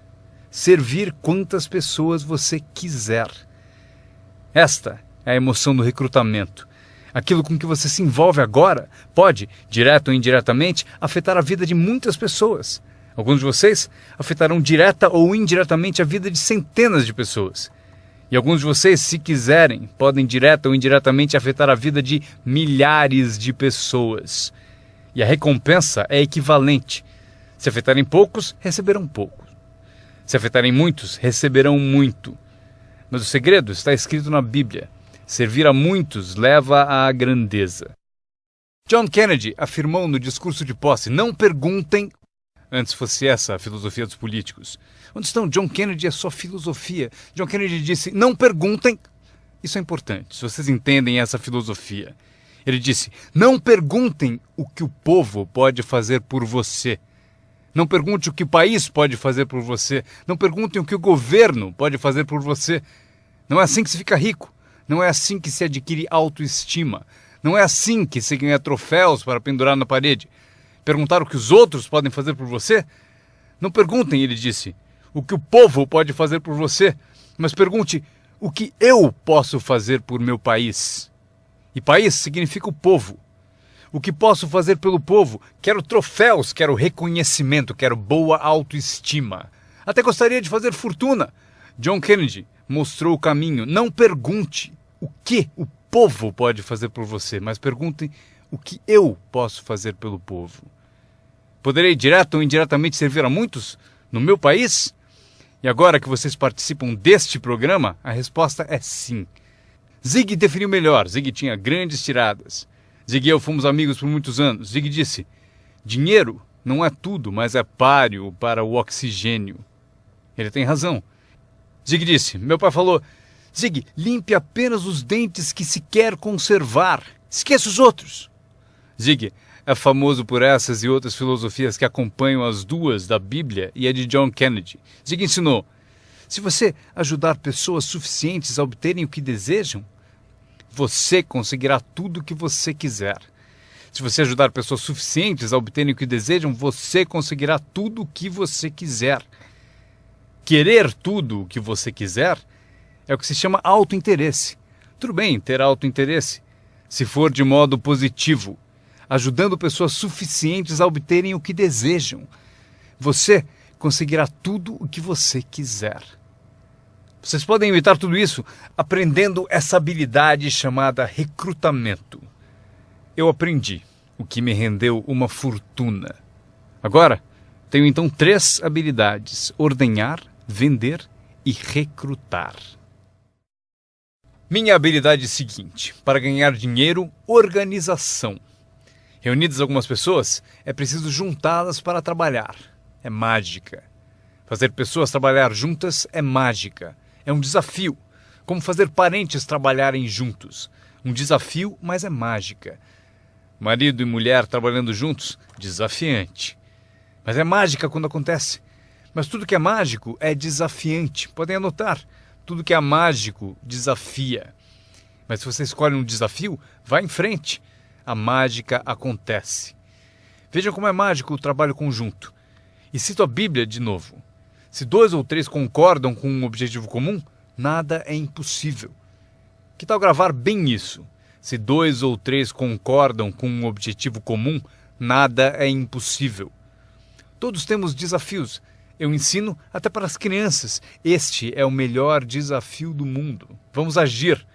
Servir quantas pessoas você quiser. Esta é a emoção do recrutamento. Aquilo com que você se envolve agora pode, direto ou indiretamente, afetar a vida de muitas pessoas. Alguns de vocês afetarão direta ou indiretamente a vida de centenas de pessoas. E alguns de vocês, se quiserem, podem direta ou indiretamente afetar a vida de milhares de pessoas. E a recompensa é equivalente. Se afetarem poucos, receberão pouco. Se afetarem muitos, receberão muito. Mas o segredo está escrito na Bíblia. Servir a muitos leva à grandeza. John Kennedy afirmou no discurso de posse: não perguntem. Antes fosse essa a filosofia dos políticos. Onde estão John Kennedy e a sua filosofia? John Kennedy disse: não perguntem. Isso é importante, se vocês entendem essa filosofia. Ele disse: não perguntem o que o povo pode fazer por você. Não pergunte o que o país pode fazer por você. Não perguntem o que o governo pode fazer por você. Não é assim que se fica rico. Não é assim que se adquire autoestima. Não é assim que se ganha troféus para pendurar na parede. Perguntar o que os outros podem fazer por você? Não perguntem, ele disse, o que o povo pode fazer por você, mas pergunte o que eu posso fazer por meu país. E país significa o povo. O que posso fazer pelo povo? Quero troféus, quero reconhecimento, quero boa autoestima. Até gostaria de fazer fortuna. John Kennedy mostrou o caminho. Não pergunte o que o povo pode fazer por você, mas pergunte o que eu posso fazer pelo povo. Poderei direto ou indiretamente servir a muitos no meu país? E agora que vocês participam deste programa, a resposta é sim. Zig definiu melhor. Zig tinha grandes tiradas. Zig e eu fomos amigos por muitos anos. Zig disse: dinheiro não é tudo, mas é páreo para o oxigênio. Ele tem razão. Zig disse: meu pai falou, Zig, limpe apenas os dentes que se quer conservar. Esqueça os outros. Zig é famoso por essas e outras filosofias que acompanham as duas da Bíblia e a de John Kennedy. Zig ensinou: se você ajudar pessoas suficientes a obterem o que desejam, você conseguirá tudo o que você quiser. Se você ajudar pessoas suficientes a obterem o que desejam, você conseguirá tudo o que você quiser. Querer tudo o que você quiser é o que se chama autointeresse. Tudo bem ter autointeresse, se for de modo positivo, ajudando pessoas suficientes a obterem o que desejam. Você conseguirá tudo o que você quiser. Vocês podem evitar tudo isso aprendendo essa habilidade chamada recrutamento. Eu aprendi, o que me rendeu uma fortuna. Agora, tenho então 3 habilidades: ordenhar, vender e recrutar. Minha habilidade seguinte: para ganhar dinheiro, organização. Reunidas algumas pessoas, é preciso juntá-las para trabalhar. É mágica. Fazer pessoas trabalhar juntas é mágica. É um desafio. Como fazer parentes trabalharem juntos. Um desafio, mas é mágica. Marido e mulher trabalhando juntos, desafiante. Mas é mágica quando acontece. Mas tudo que é mágico é desafiante. Podem anotar. Tudo que é mágico desafia. Mas se você escolhe um desafio, vá em frente. A mágica acontece. Vejam como é mágico o trabalho conjunto. E cito a Bíblia de novo. Se 2 ou 3 concordam com um objetivo comum, nada é impossível. Que tal gravar bem isso? Se 2 ou 3 concordam com um objetivo comum, nada é impossível. Todos temos desafios. Eu ensino até para as crianças. Este é o melhor desafio do mundo. Vamos agir.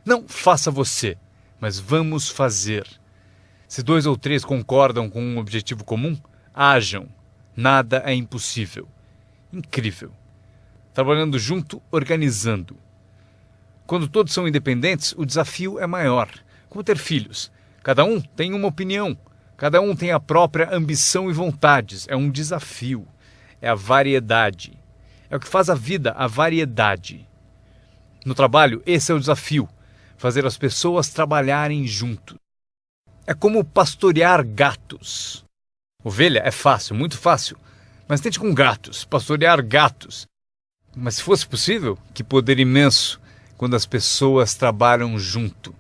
Não faça você, mas vamos fazer. Se 2 ou 3 concordam com um objetivo comum, hajam. Nada é impossível. Incrível. Trabalhando junto, organizando. Quando todos são independentes, o desafio é maior. Como ter filhos. Cada um tem uma opinião. Cada um tem a própria ambição e vontades. É um desafio. É a variedade. É o que faz a vida, a variedade. No trabalho, esse é o desafio. Fazer as pessoas trabalharem junto. É como pastorear gatos. Ovelha é fácil, muito fácil. Mas tente com gatos, pastorear gatos. Mas se fosse possível, que poder imenso quando as pessoas trabalham junto.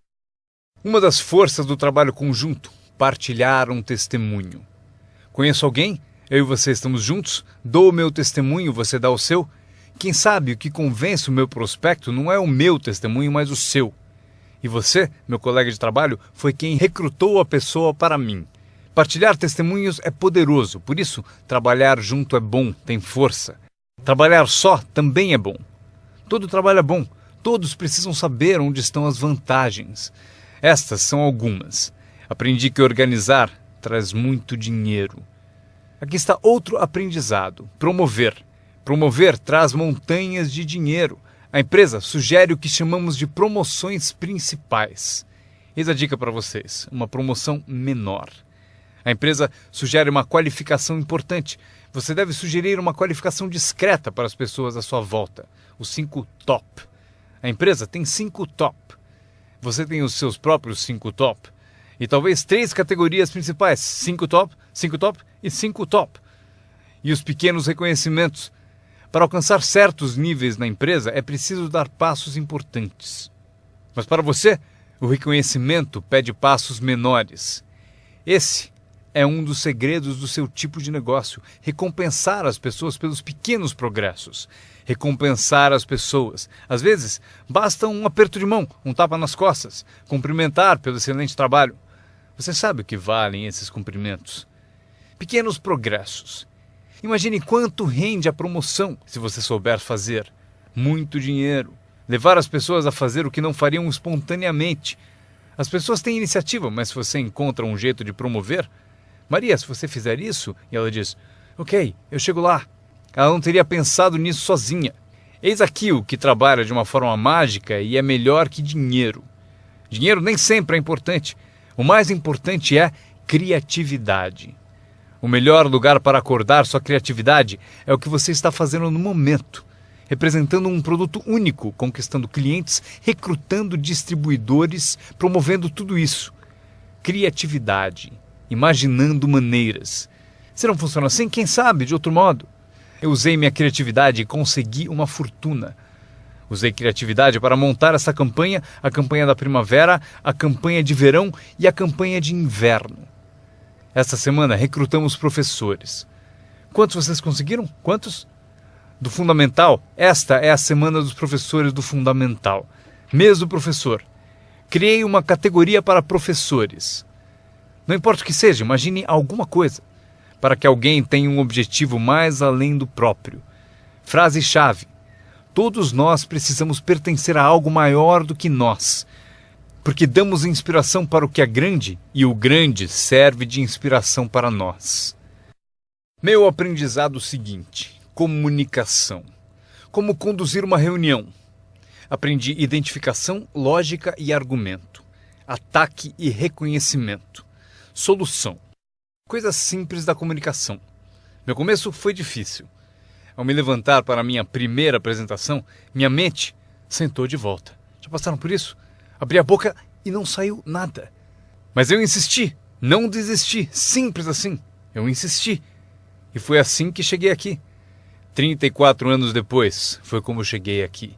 Uma das forças do trabalho conjunto, partilhar um testemunho. Conheço alguém? Eu e você estamos juntos? Dou o meu testemunho, você dá o seu? Quem sabe o que convence o meu prospecto não é o meu testemunho, mas o seu. E você, meu colega de trabalho, foi quem recrutou a pessoa para mim. Partilhar testemunhos é poderoso, por isso, trabalhar junto é bom, tem força. Trabalhar só também é bom. Todo trabalho é bom, todos precisam saber onde estão as vantagens. Estas são algumas. Aprendi que organizar traz muito dinheiro. Aqui está outro aprendizado, promover. Promover traz montanhas de dinheiro. A empresa sugere o que chamamos de promoções principais. Eis a dica para vocês, uma promoção menor. A empresa sugere uma qualificação importante. Você deve sugerir uma qualificação discreta para as pessoas à sua volta. Os 5 top. A empresa tem 5 top. Você tem os seus próprios 5 top. E talvez 3 categorias principais. 5 top e 5 top. E os pequenos reconhecimentos. Para alcançar certos níveis na empresa, é preciso dar passos importantes. Mas para você, o reconhecimento pede passos menores. Esse é um dos segredos do seu tipo de negócio. Recompensar as pessoas pelos pequenos progressos. Recompensar as pessoas. Às vezes, basta um aperto de mão, um tapa nas costas. Cumprimentar pelo excelente trabalho. Você sabe o que valem esses cumprimentos. Pequenos progressos. Imagine quanto rende a promoção se você souber fazer. Muito dinheiro. Levar as pessoas a fazer o que não fariam espontaneamente. As pessoas têm iniciativa, mas se você encontra um jeito de promover... Maria, se você fizer isso... E ela diz, ok, eu chego lá. Ela não teria pensado nisso sozinha. Eis aqui o que trabalha de uma forma mágica e é melhor que dinheiro. Dinheiro nem sempre é importante. O mais importante é criatividade. O melhor lugar para acordar sua criatividade é o que você está fazendo no momento. Representando um produto único, conquistando clientes, recrutando distribuidores, promovendo tudo isso. Criatividade. Imaginando maneiras. Se não funciona assim, quem sabe de outro modo? Eu usei minha criatividade e consegui uma fortuna. Usei criatividade para montar essa campanha, a campanha da primavera, a campanha de verão e a campanha de inverno. Esta semana recrutamos professores. Quantos vocês conseguiram? Quantos? Do Fundamental, esta é a semana dos professores do Fundamental. Mês do professor. Criei uma categoria para professores. Não importa o que seja, imagine alguma coisa. Para que alguém tenha um objetivo mais além do próprio. Frase-chave. Todos nós precisamos pertencer a algo maior do que nós. Porque damos inspiração para o que é grande e o grande serve de inspiração para nós. Meu aprendizado seguinte. Comunicação. Como conduzir uma reunião. Aprendi identificação, lógica e argumento. Ataque e reconhecimento. Solução. Coisas simples da comunicação. Meu começo foi difícil. Ao me levantar para a minha primeira apresentação, minha mente sentou de volta. Já passaram por isso? Abri a boca e não saiu nada. Mas eu insisti, não desisti, simples assim. Eu insisti. E foi assim que cheguei aqui. 34 anos depois, foi como eu cheguei aqui.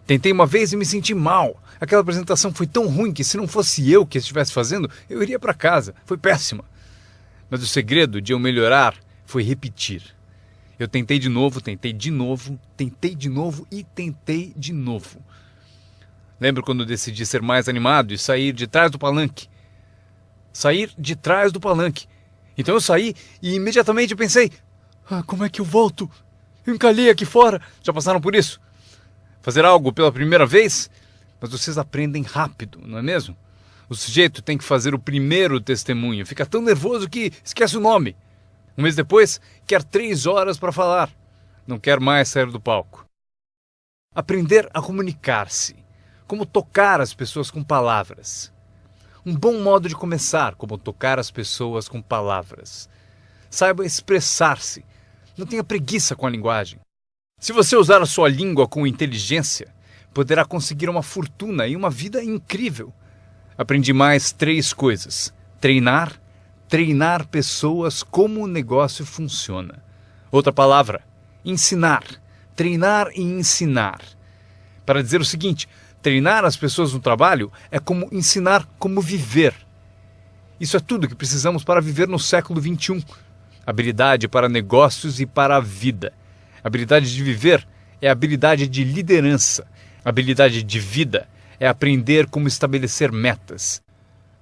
Tentei uma vez e me senti mal. Aquela apresentação foi tão ruim que se não fosse eu que estivesse fazendo, eu iria para casa. Foi péssima. Mas o segredo de eu melhorar foi repetir. Eu tentei de novo, tentei de novo, tentei de novo e tentei de novo. Lembro quando decidi ser mais animado e sair de trás do palanque. Sair de trás do palanque. Então eu saí e imediatamente pensei, como é que eu volto? Eu encalhei aqui fora. Já passaram por isso? Fazer algo pela primeira vez? Mas vocês aprendem rápido, não é mesmo? O sujeito tem que fazer o primeiro testemunho. Fica tão nervoso que esquece o nome. Um mês depois, quer 3 horas para falar. Não quer mais sair do palco. Aprender a comunicar-se. Como tocar as pessoas com palavras. Um bom modo de começar, como tocar as pessoas com palavras. Saiba expressar-se. Não tenha preguiça com a linguagem. Se você usar a sua língua com inteligência, poderá conseguir uma fortuna e uma vida incrível. Aprendi mais 3 coisas. Treinar pessoas como o negócio funciona. Outra palavra, ensinar. Treinar e ensinar. Para dizer o seguinte, treinar as pessoas no trabalho é como ensinar como viver. Isso é tudo que precisamos para viver no século XXI. Habilidade para negócios e para a vida. Habilidade de viver é habilidade de liderança. Habilidade de vida é aprender como estabelecer metas.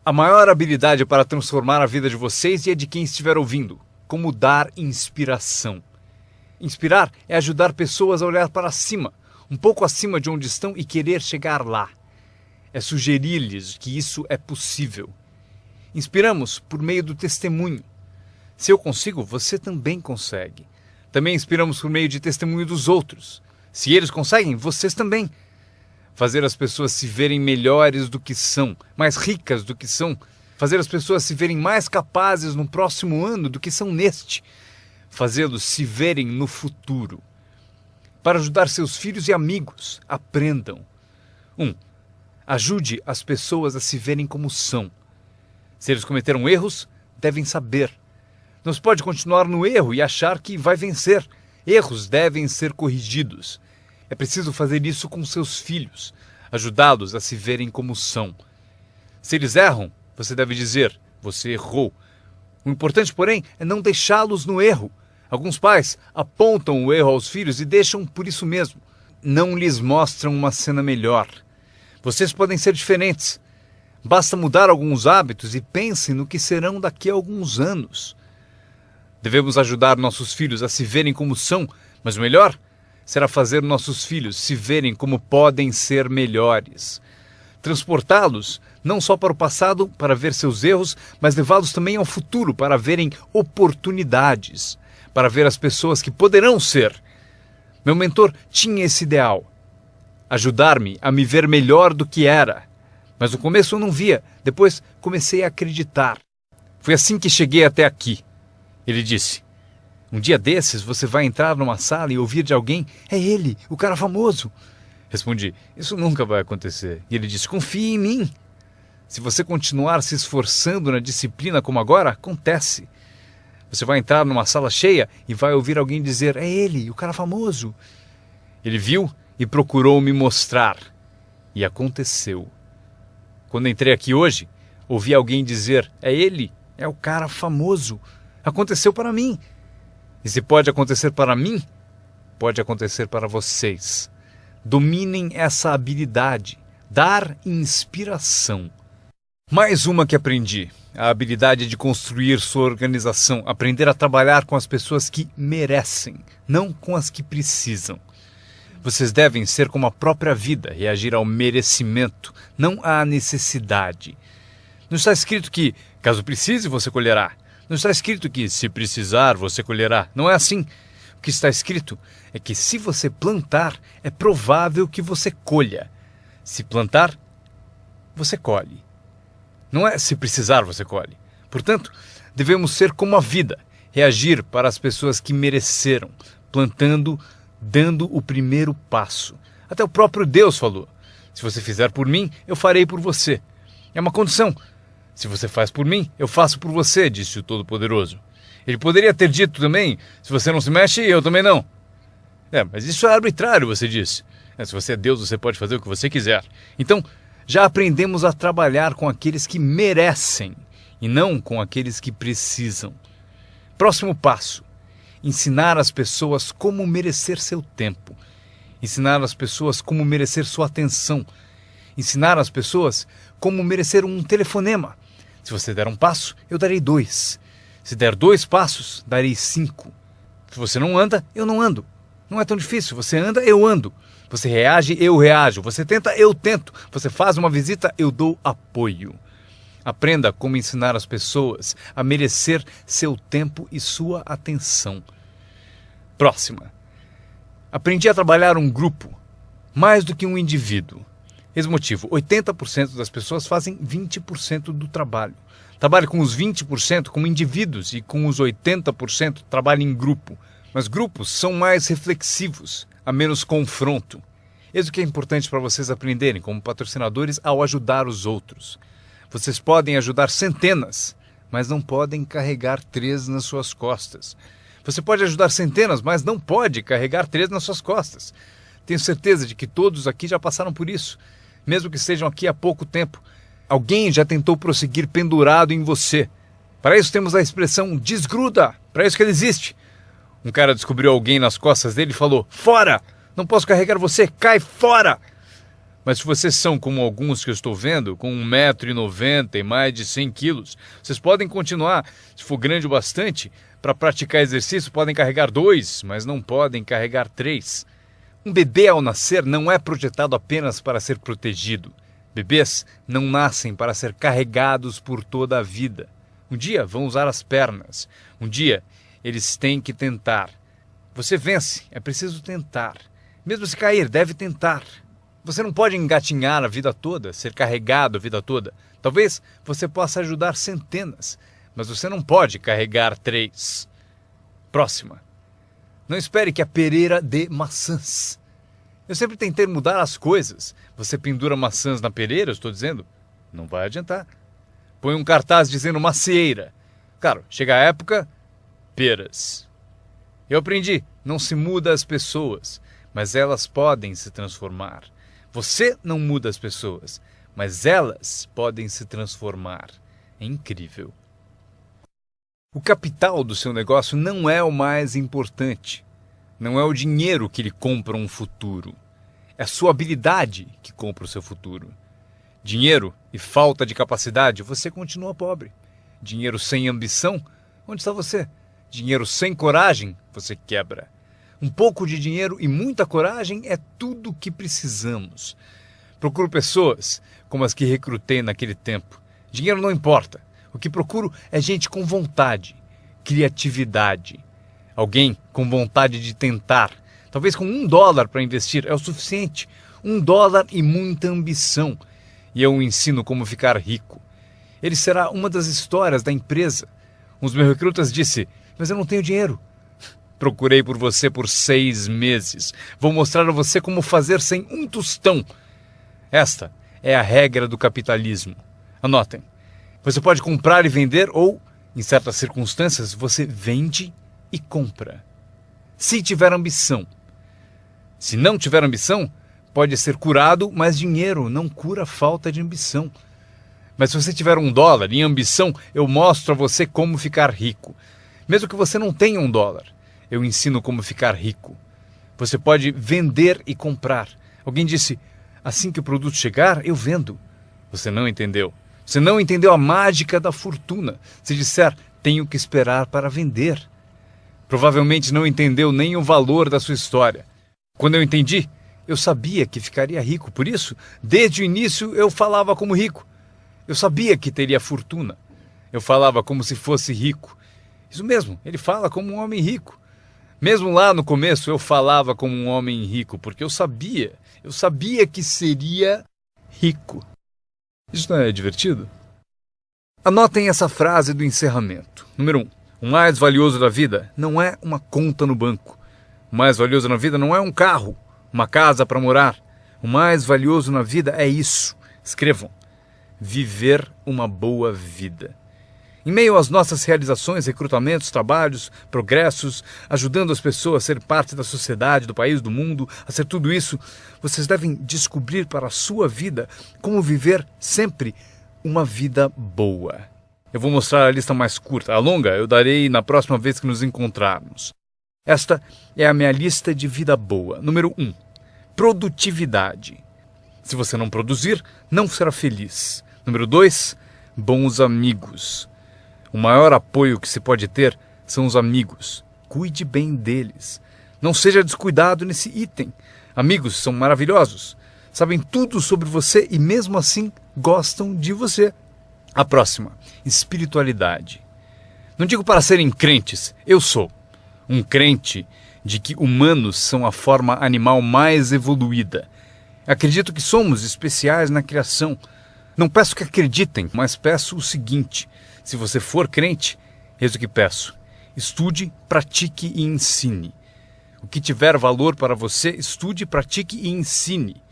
A maior habilidade para transformar a vida de vocês e a de quem estiver ouvindo. Como dar inspiração. Inspirar é ajudar pessoas a olhar para cima, um pouco acima de onde estão e querer chegar lá. É sugerir-lhes que isso é possível. Inspiramos por meio do testemunho. Se eu consigo, você também consegue. Também inspiramos por meio de testemunho dos outros. Se eles conseguem, vocês também. Fazer as pessoas se verem melhores do que são, mais ricas do que são. Fazer as pessoas se verem mais capazes no próximo ano do que são neste. Fazê-los se verem no futuro. Para ajudar seus filhos e amigos, aprendam. 1. Ajude as pessoas a se verem como são. Se eles cometeram erros, devem saber. Não se pode continuar no erro e achar que vai vencer. Erros devem ser corrigidos. É preciso fazer isso com seus filhos, ajudá-los a se verem como são. Se eles erram, você deve dizer, você errou. O importante, porém, é não deixá-los no erro. Alguns pais apontam o erro aos filhos e deixam por isso mesmo. Não lhes mostram uma cena melhor. Vocês podem ser diferentes. Basta mudar alguns hábitos e pensem no que serão daqui a alguns anos. Devemos ajudar nossos filhos a se verem como são, mas o melhor será fazer nossos filhos se verem como podem ser melhores. Transportá-los não só para o passado para ver seus erros, mas levá-los também ao futuro para verem oportunidades, para ver as pessoas que poderão ser. Meu mentor tinha esse ideal, ajudar-me a me ver melhor do que era. Mas no começo eu não via, depois comecei a acreditar. Foi assim que cheguei até aqui. Ele disse, um dia desses você vai entrar numa sala e ouvir de alguém, é ele, o cara famoso. Respondi, isso nunca vai acontecer. E ele disse, confie em mim. Se você continuar se esforçando na disciplina como agora, acontece. Você vai entrar numa sala cheia e vai ouvir alguém dizer, é ele, o cara famoso. Ele viu e procurou me mostrar. E aconteceu. Quando entrei aqui hoje, ouvi alguém dizer, é ele, é o cara famoso. Aconteceu para mim. E se pode acontecer para mim, pode acontecer para vocês. Dominem essa habilidade, dar inspiração. Mais uma que aprendi, a habilidade de construir sua organização, aprender a trabalhar com as pessoas que merecem, não com as que precisam. Vocês devem ser como a própria vida, reagir ao merecimento, não à necessidade. Não está escrito que, caso precise, você colherá. Não está escrito que, se precisar, você colherá. Não é assim. O que está escrito é que, se você plantar, é provável que você colha. Se plantar, você colhe. Não é se precisar, você colhe. Portanto, devemos ser como a vida, reagir para as pessoas que mereceram, plantando, dando o primeiro passo, Até o próprio Deus falou: se você fizer por mim, eu farei por você. É uma condição. Se você faz por mim, eu faço por você, disse o Todo-Poderoso. Ele poderia ter dito também: se você não se mexe, eu também não. Mas isso é arbitrário, você disse. Se você é Deus, você pode fazer o que você quiser. Então, já aprendemos a trabalhar com aqueles que merecem e não com aqueles que precisam. Próximo passo: ensinar as pessoas como merecer seu tempo. Ensinar as pessoas como merecer sua atenção. Ensinar as pessoas como merecer um telefonema. Se você der um passo, eu darei 2. Se der 2 passos, darei 5. Se você não anda, eu não ando. Não é tão difícil. Você anda, eu ando. Você reage, eu reajo. Você tenta, eu tento. Você faz uma visita, eu dou apoio. Aprenda como ensinar as pessoas a merecer seu tempo e sua atenção. Próxima. Aprendi a trabalhar um grupo, mais do que um indivíduo. Esse motivo: 80% das pessoas fazem 20% do trabalho. Trabalhe com os 20% como indivíduos e com os 80% trabalhe em grupo. Mas grupos são mais reflexivos, há menos confronto. Eis o que é importante para vocês aprenderem como patrocinadores ao ajudar os outros. Vocês podem ajudar centenas, mas não podem carregar 3 nas suas costas. Você pode ajudar centenas, mas não pode carregar 3 nas suas costas. Tenho certeza de que todos aqui já passaram por isso. Mesmo que estejam aqui há pouco tempo, alguém já tentou prosseguir pendurado em você. Para isso temos a expressão desgruda, para isso que ele existe. Um cara descobriu alguém nas costas dele e falou: fora! Não posso carregar você, cai fora! Mas se vocês são como alguns que eu estou vendo, com 1,90 m e mais de 100 quilos, vocês podem continuar. Se for grande o bastante, para praticar exercício podem carregar 2, mas não podem carregar 3. Um bebê ao nascer não é projetado apenas para ser protegido. Bebês não nascem para ser carregados por toda a vida. Um dia vão usar as pernas. Um dia eles têm que tentar. Você vence, é preciso tentar. Mesmo se cair, deve tentar. Você não pode engatinhar a vida toda, ser carregado a vida toda. Talvez você possa ajudar centenas, mas você não pode carregar 3. Próxima. Não espere que a pereira dê maçãs. Eu sempre tentei mudar as coisas. Você pendura maçãs na pereira, eu estou dizendo? Não vai adiantar. Põe um cartaz dizendo macieira. Claro, chega a época, peras. Eu aprendi, não se muda as pessoas, mas elas podem se transformar. Você não muda as pessoas, mas elas podem se transformar. É incrível. O capital do seu negócio não é o mais importante. Não é o dinheiro que lhe compra um futuro. É a sua habilidade que compra o seu futuro. Dinheiro e falta de capacidade, você continua pobre. Dinheiro sem ambição, onde está você? Dinheiro sem coragem, você quebra. Um pouco de dinheiro e muita coragem é tudo o que precisamos. Procuro pessoas como as que recrutei naquele tempo. Dinheiro não importa. O que procuro é gente com vontade, criatividade. Alguém com vontade de tentar. Talvez com $1 para investir é o suficiente. $1 e muita ambição. E eu o ensino como ficar rico. Ele será uma das histórias da empresa. Um dos meus recrutas disse: mas eu não tenho dinheiro. Procurei por você por 6 meses. Vou mostrar a você como fazer sem um tostão. Esta é a regra do capitalismo. Anotem. Você pode comprar e vender ou, em certas circunstâncias, você vende e compra. Se tiver ambição. Se não tiver ambição, pode ser curado, mas dinheiro não cura a falta de ambição. Mas se você tiver $1 em ambição, eu mostro a você como ficar rico. Mesmo que você não tenha $1, eu ensino como ficar rico. Você pode vender e comprar. Alguém disse: assim que o produto chegar, eu vendo. Você não entendeu. Você não entendeu a mágica da fortuna. Se disser: tenho que esperar para vender. Provavelmente não entendeu nem o valor da sua história. Quando eu entendi, eu sabia que ficaria rico. Por isso, desde o início, eu falava como rico. Eu sabia que teria fortuna. Eu falava como se fosse rico. Isso mesmo, ele fala como um homem rico. Mesmo lá no começo, eu falava como um homem rico, porque eu sabia que seria rico. Isso não é divertido? Anotem essa frase do encerramento. Número 1. O mais valioso da vida não é uma conta no banco. O mais valioso na vida não é um carro uma casa para morar. O mais valioso na vida é isso. Escrevam: viver uma boa vida. Em meio às nossas realizações, recrutamentos, trabalhos, progressos, ajudando as pessoas a ser parte da sociedade, do país, do mundo, a ser tudo isso, vocês devem descobrir para a sua vida como viver sempre uma vida boa. Eu vou mostrar a lista mais curta. A longa eu darei na próxima vez que nos encontrarmos. Esta é a minha lista de vida boa. Número 1. Produtividade. Se você não produzir, não será feliz. Número 2. Bons amigos. O maior apoio que se pode ter são os amigos. Cuide bem deles. Não seja descuidado nesse item. Amigos são maravilhosos. Sabem tudo sobre você e mesmo assim gostam de você. A próxima, espiritualidade. Não digo para serem crentes, eu sou um crente de que humanos são a forma animal mais evoluída. Acredito que somos especiais na criação. Não peço que acreditem, mas peço o seguinte: se você for crente, eis o que peço: estude, pratique e ensine. O que tiver valor para você, estude, pratique e ensine.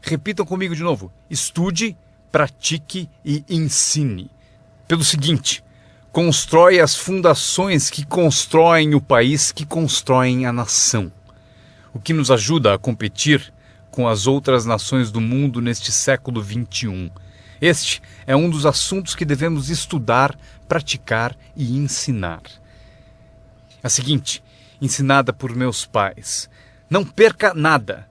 Repitam comigo de novo: estude, pratique e ensine. Pelo seguinte: constrói as fundações que constroem o país, que constroem a nação. O que nos ajuda a competir com as outras nações do mundo neste século XXI. Este é um dos assuntos que devemos estudar, praticar e ensinar. A seguinte, ensinada por meus pais: não perca nada.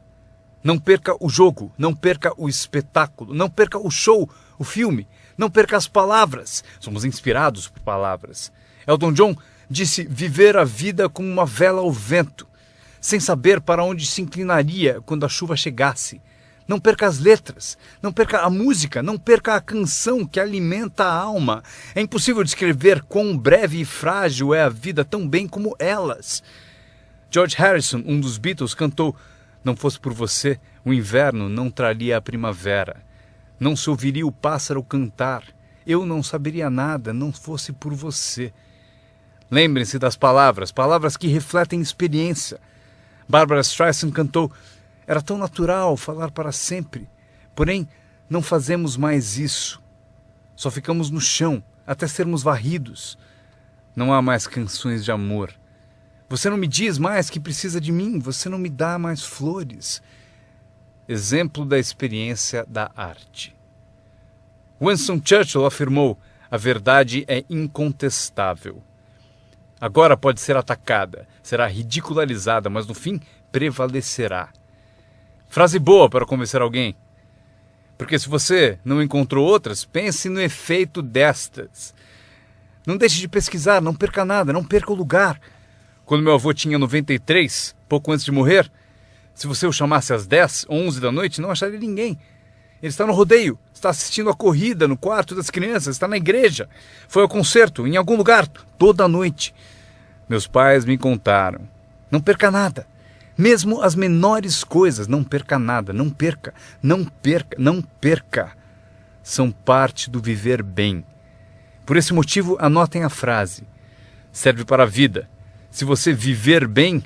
Não perca o jogo, não perca o espetáculo, não perca o show, o filme, não perca as palavras. Somos inspirados por palavras. Elton John disse viver a vida como uma vela ao vento, sem saber para onde se inclinaria quando a chuva chegasse. Não perca as letras, não perca a música, não perca a canção que alimenta a alma. É impossível descrever quão breve e frágil é a vida tão bem como elas. George Harrison, um dos Beatles, cantou: não fosse por você, o inverno não traria a primavera. Não se ouviria o pássaro cantar. Eu não saberia nada, não fosse por você. Lembrem-se das palavras, palavras que refletem experiência. Barbra Streisand cantou: era tão natural falar para sempre. Porém, não fazemos mais isso. Só ficamos no chão, até sermos varridos. Não há mais canções de amor. Você não me diz mais que precisa de mim, você não me dá mais flores. Exemplo da experiência da arte. Winston Churchill afirmou: a verdade é incontestável. Agora pode ser atacada, será ridicularizada, mas no fim prevalecerá. Frase boa para convencer alguém. Porque se você não encontrou outras, pense no efeito destas. Não deixe de pesquisar, não perca nada, não perca o lugar. Quando meu avô tinha 93, pouco antes de morrer, se você o chamasse às 10, 11 da noite, não acharia ninguém. Ele está no rodeio, está assistindo a corrida no quarto das crianças, está na igreja, foi ao concerto, em algum lugar, toda a noite. Meus pais me contaram: não perca nada. Mesmo as menores coisas, não perca nada, não perca, não perca, não perca. São parte do viver bem. Por esse motivo, anotem a frase. Serve para a vida. Se você viver bem,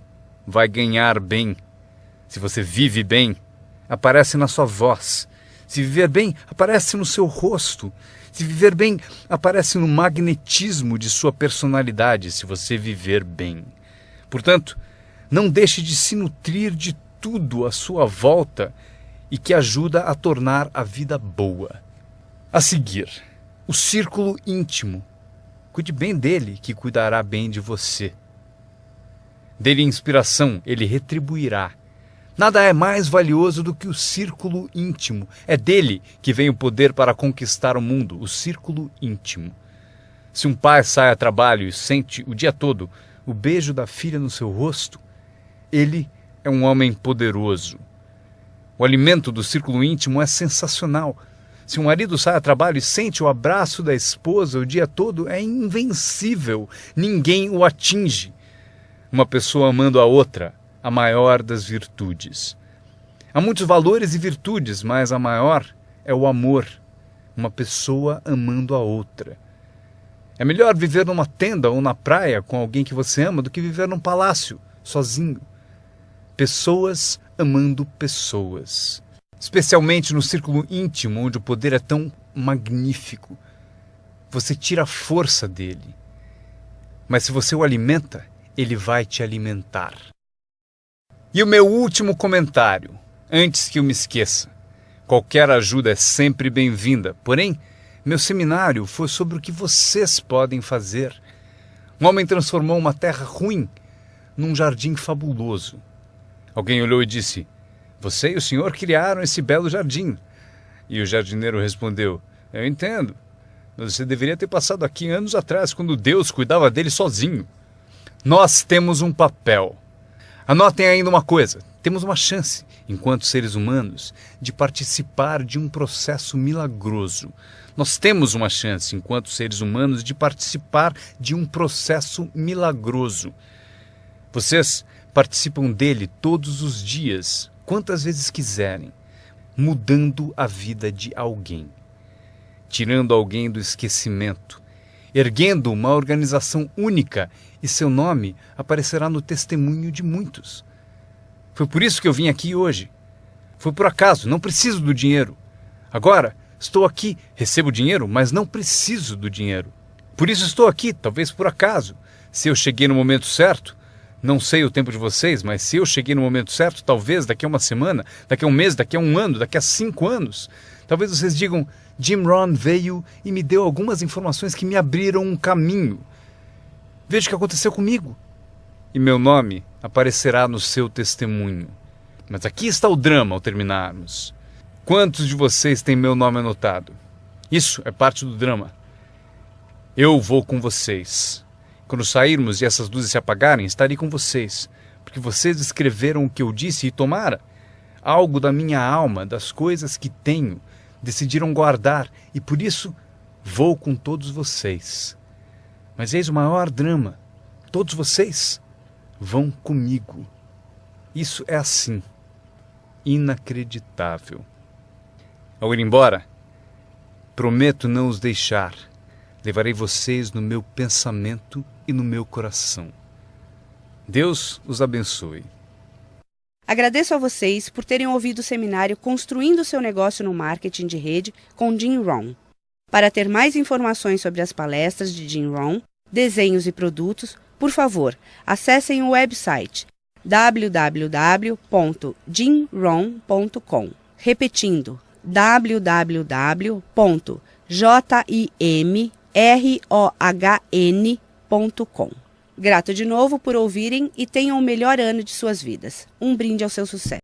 vai ganhar bem. Se você vive bem, aparece na sua voz. Se viver bem, aparece no seu rosto. Se viver bem, aparece no magnetismo de sua personalidade, se você viver bem. Portanto, não deixe de se nutrir de tudo à sua volta e que ajuda a tornar a vida boa. A seguir, o círculo íntimo. Cuide bem dele, que cuidará bem de você. Dê-lhe inspiração, ele retribuirá. Nada é mais valioso do que o círculo íntimo. É dele que vem o poder para conquistar o mundo, o círculo íntimo. Se um pai sai a trabalho e sente o dia todo o beijo da filha no seu rosto, ele é um homem poderoso. O alimento do círculo íntimo é sensacional. Se um marido sai a trabalho e sente o abraço da esposa o dia todo, é invencível. Ninguém o atinge. Uma pessoa amando a outra, a maior das virtudes. Há muitos valores e virtudes, mas a maior é o amor. Uma pessoa amando a outra. É melhor viver numa tenda ou na praia com alguém que você ama do que viver num palácio, sozinho. Pessoas amando pessoas. Especialmente no círculo íntimo, onde o poder é tão magnífico. Você tira a força dele. Mas se você o alimenta, ele vai te alimentar. E o meu último comentário, antes que eu me esqueça. Qualquer ajuda é sempre bem-vinda, porém, meu seminário foi sobre o que vocês podem fazer. Um homem transformou uma terra ruim num jardim fabuloso. Alguém olhou e disse: "Você e o senhor criaram esse belo jardim." E o jardineiro respondeu: "Eu entendo, mas você deveria ter passado aqui anos atrás, quando Deus cuidava dele sozinho." Nós temos um papel. Anotem ainda uma coisa: temos uma chance, enquanto seres humanos, de participar de um processo milagroso. Nós temos uma chance, enquanto seres humanos, de participar de um processo milagroso. Vocês participam dele todos os dias, quantas vezes quiserem, mudando a vida de alguém, tirando alguém do esquecimento, erguendo uma organização única, e seu nome aparecerá no testemunho de muitos. Foi por isso que eu vim aqui hoje. Foi por acaso, não preciso do dinheiro. Agora, estou aqui, recebo dinheiro, mas não preciso do dinheiro. Por isso estou aqui, talvez por acaso. Se eu cheguei no momento certo, não sei o tempo de vocês, mas se eu cheguei no momento certo, talvez daqui a uma semana, daqui a um mês, daqui a um ano, daqui a 5 anos, talvez vocês digam: Jim Rohn veio e me deu algumas informações que me abriram um caminho. Veja o que aconteceu comigo. E meu nome aparecerá no seu testemunho. Mas aqui está o drama ao terminarmos. Quantos de vocês têm meu nome anotado? Isso é parte do drama. Eu vou com vocês. Quando sairmos e essas luzes se apagarem, estarei com vocês. Porque vocês escreveram o que eu disse e tomara algo da minha alma, das coisas que tenho, decidiram guardar, e por isso vou com todos vocês. Mas eis o maior drama: todos vocês vão comigo. Isso é assim, inacreditável. Ao ir embora, prometo não os deixar. Levarei vocês no meu pensamento e no meu coração. Deus os abençoe. Agradeço a vocês por terem ouvido o seminário Construindo seu Negócio no Marketing de Rede com Jim Rohn. Para ter mais informações sobre as palestras de Jim Rohn, desenhos e produtos, por favor, acessem o website www.jimrohn.com. Repetindo, www.jimrohn.com. Grato de novo por ouvirem e tenham o melhor ano de suas vidas. Um brinde ao seu sucesso.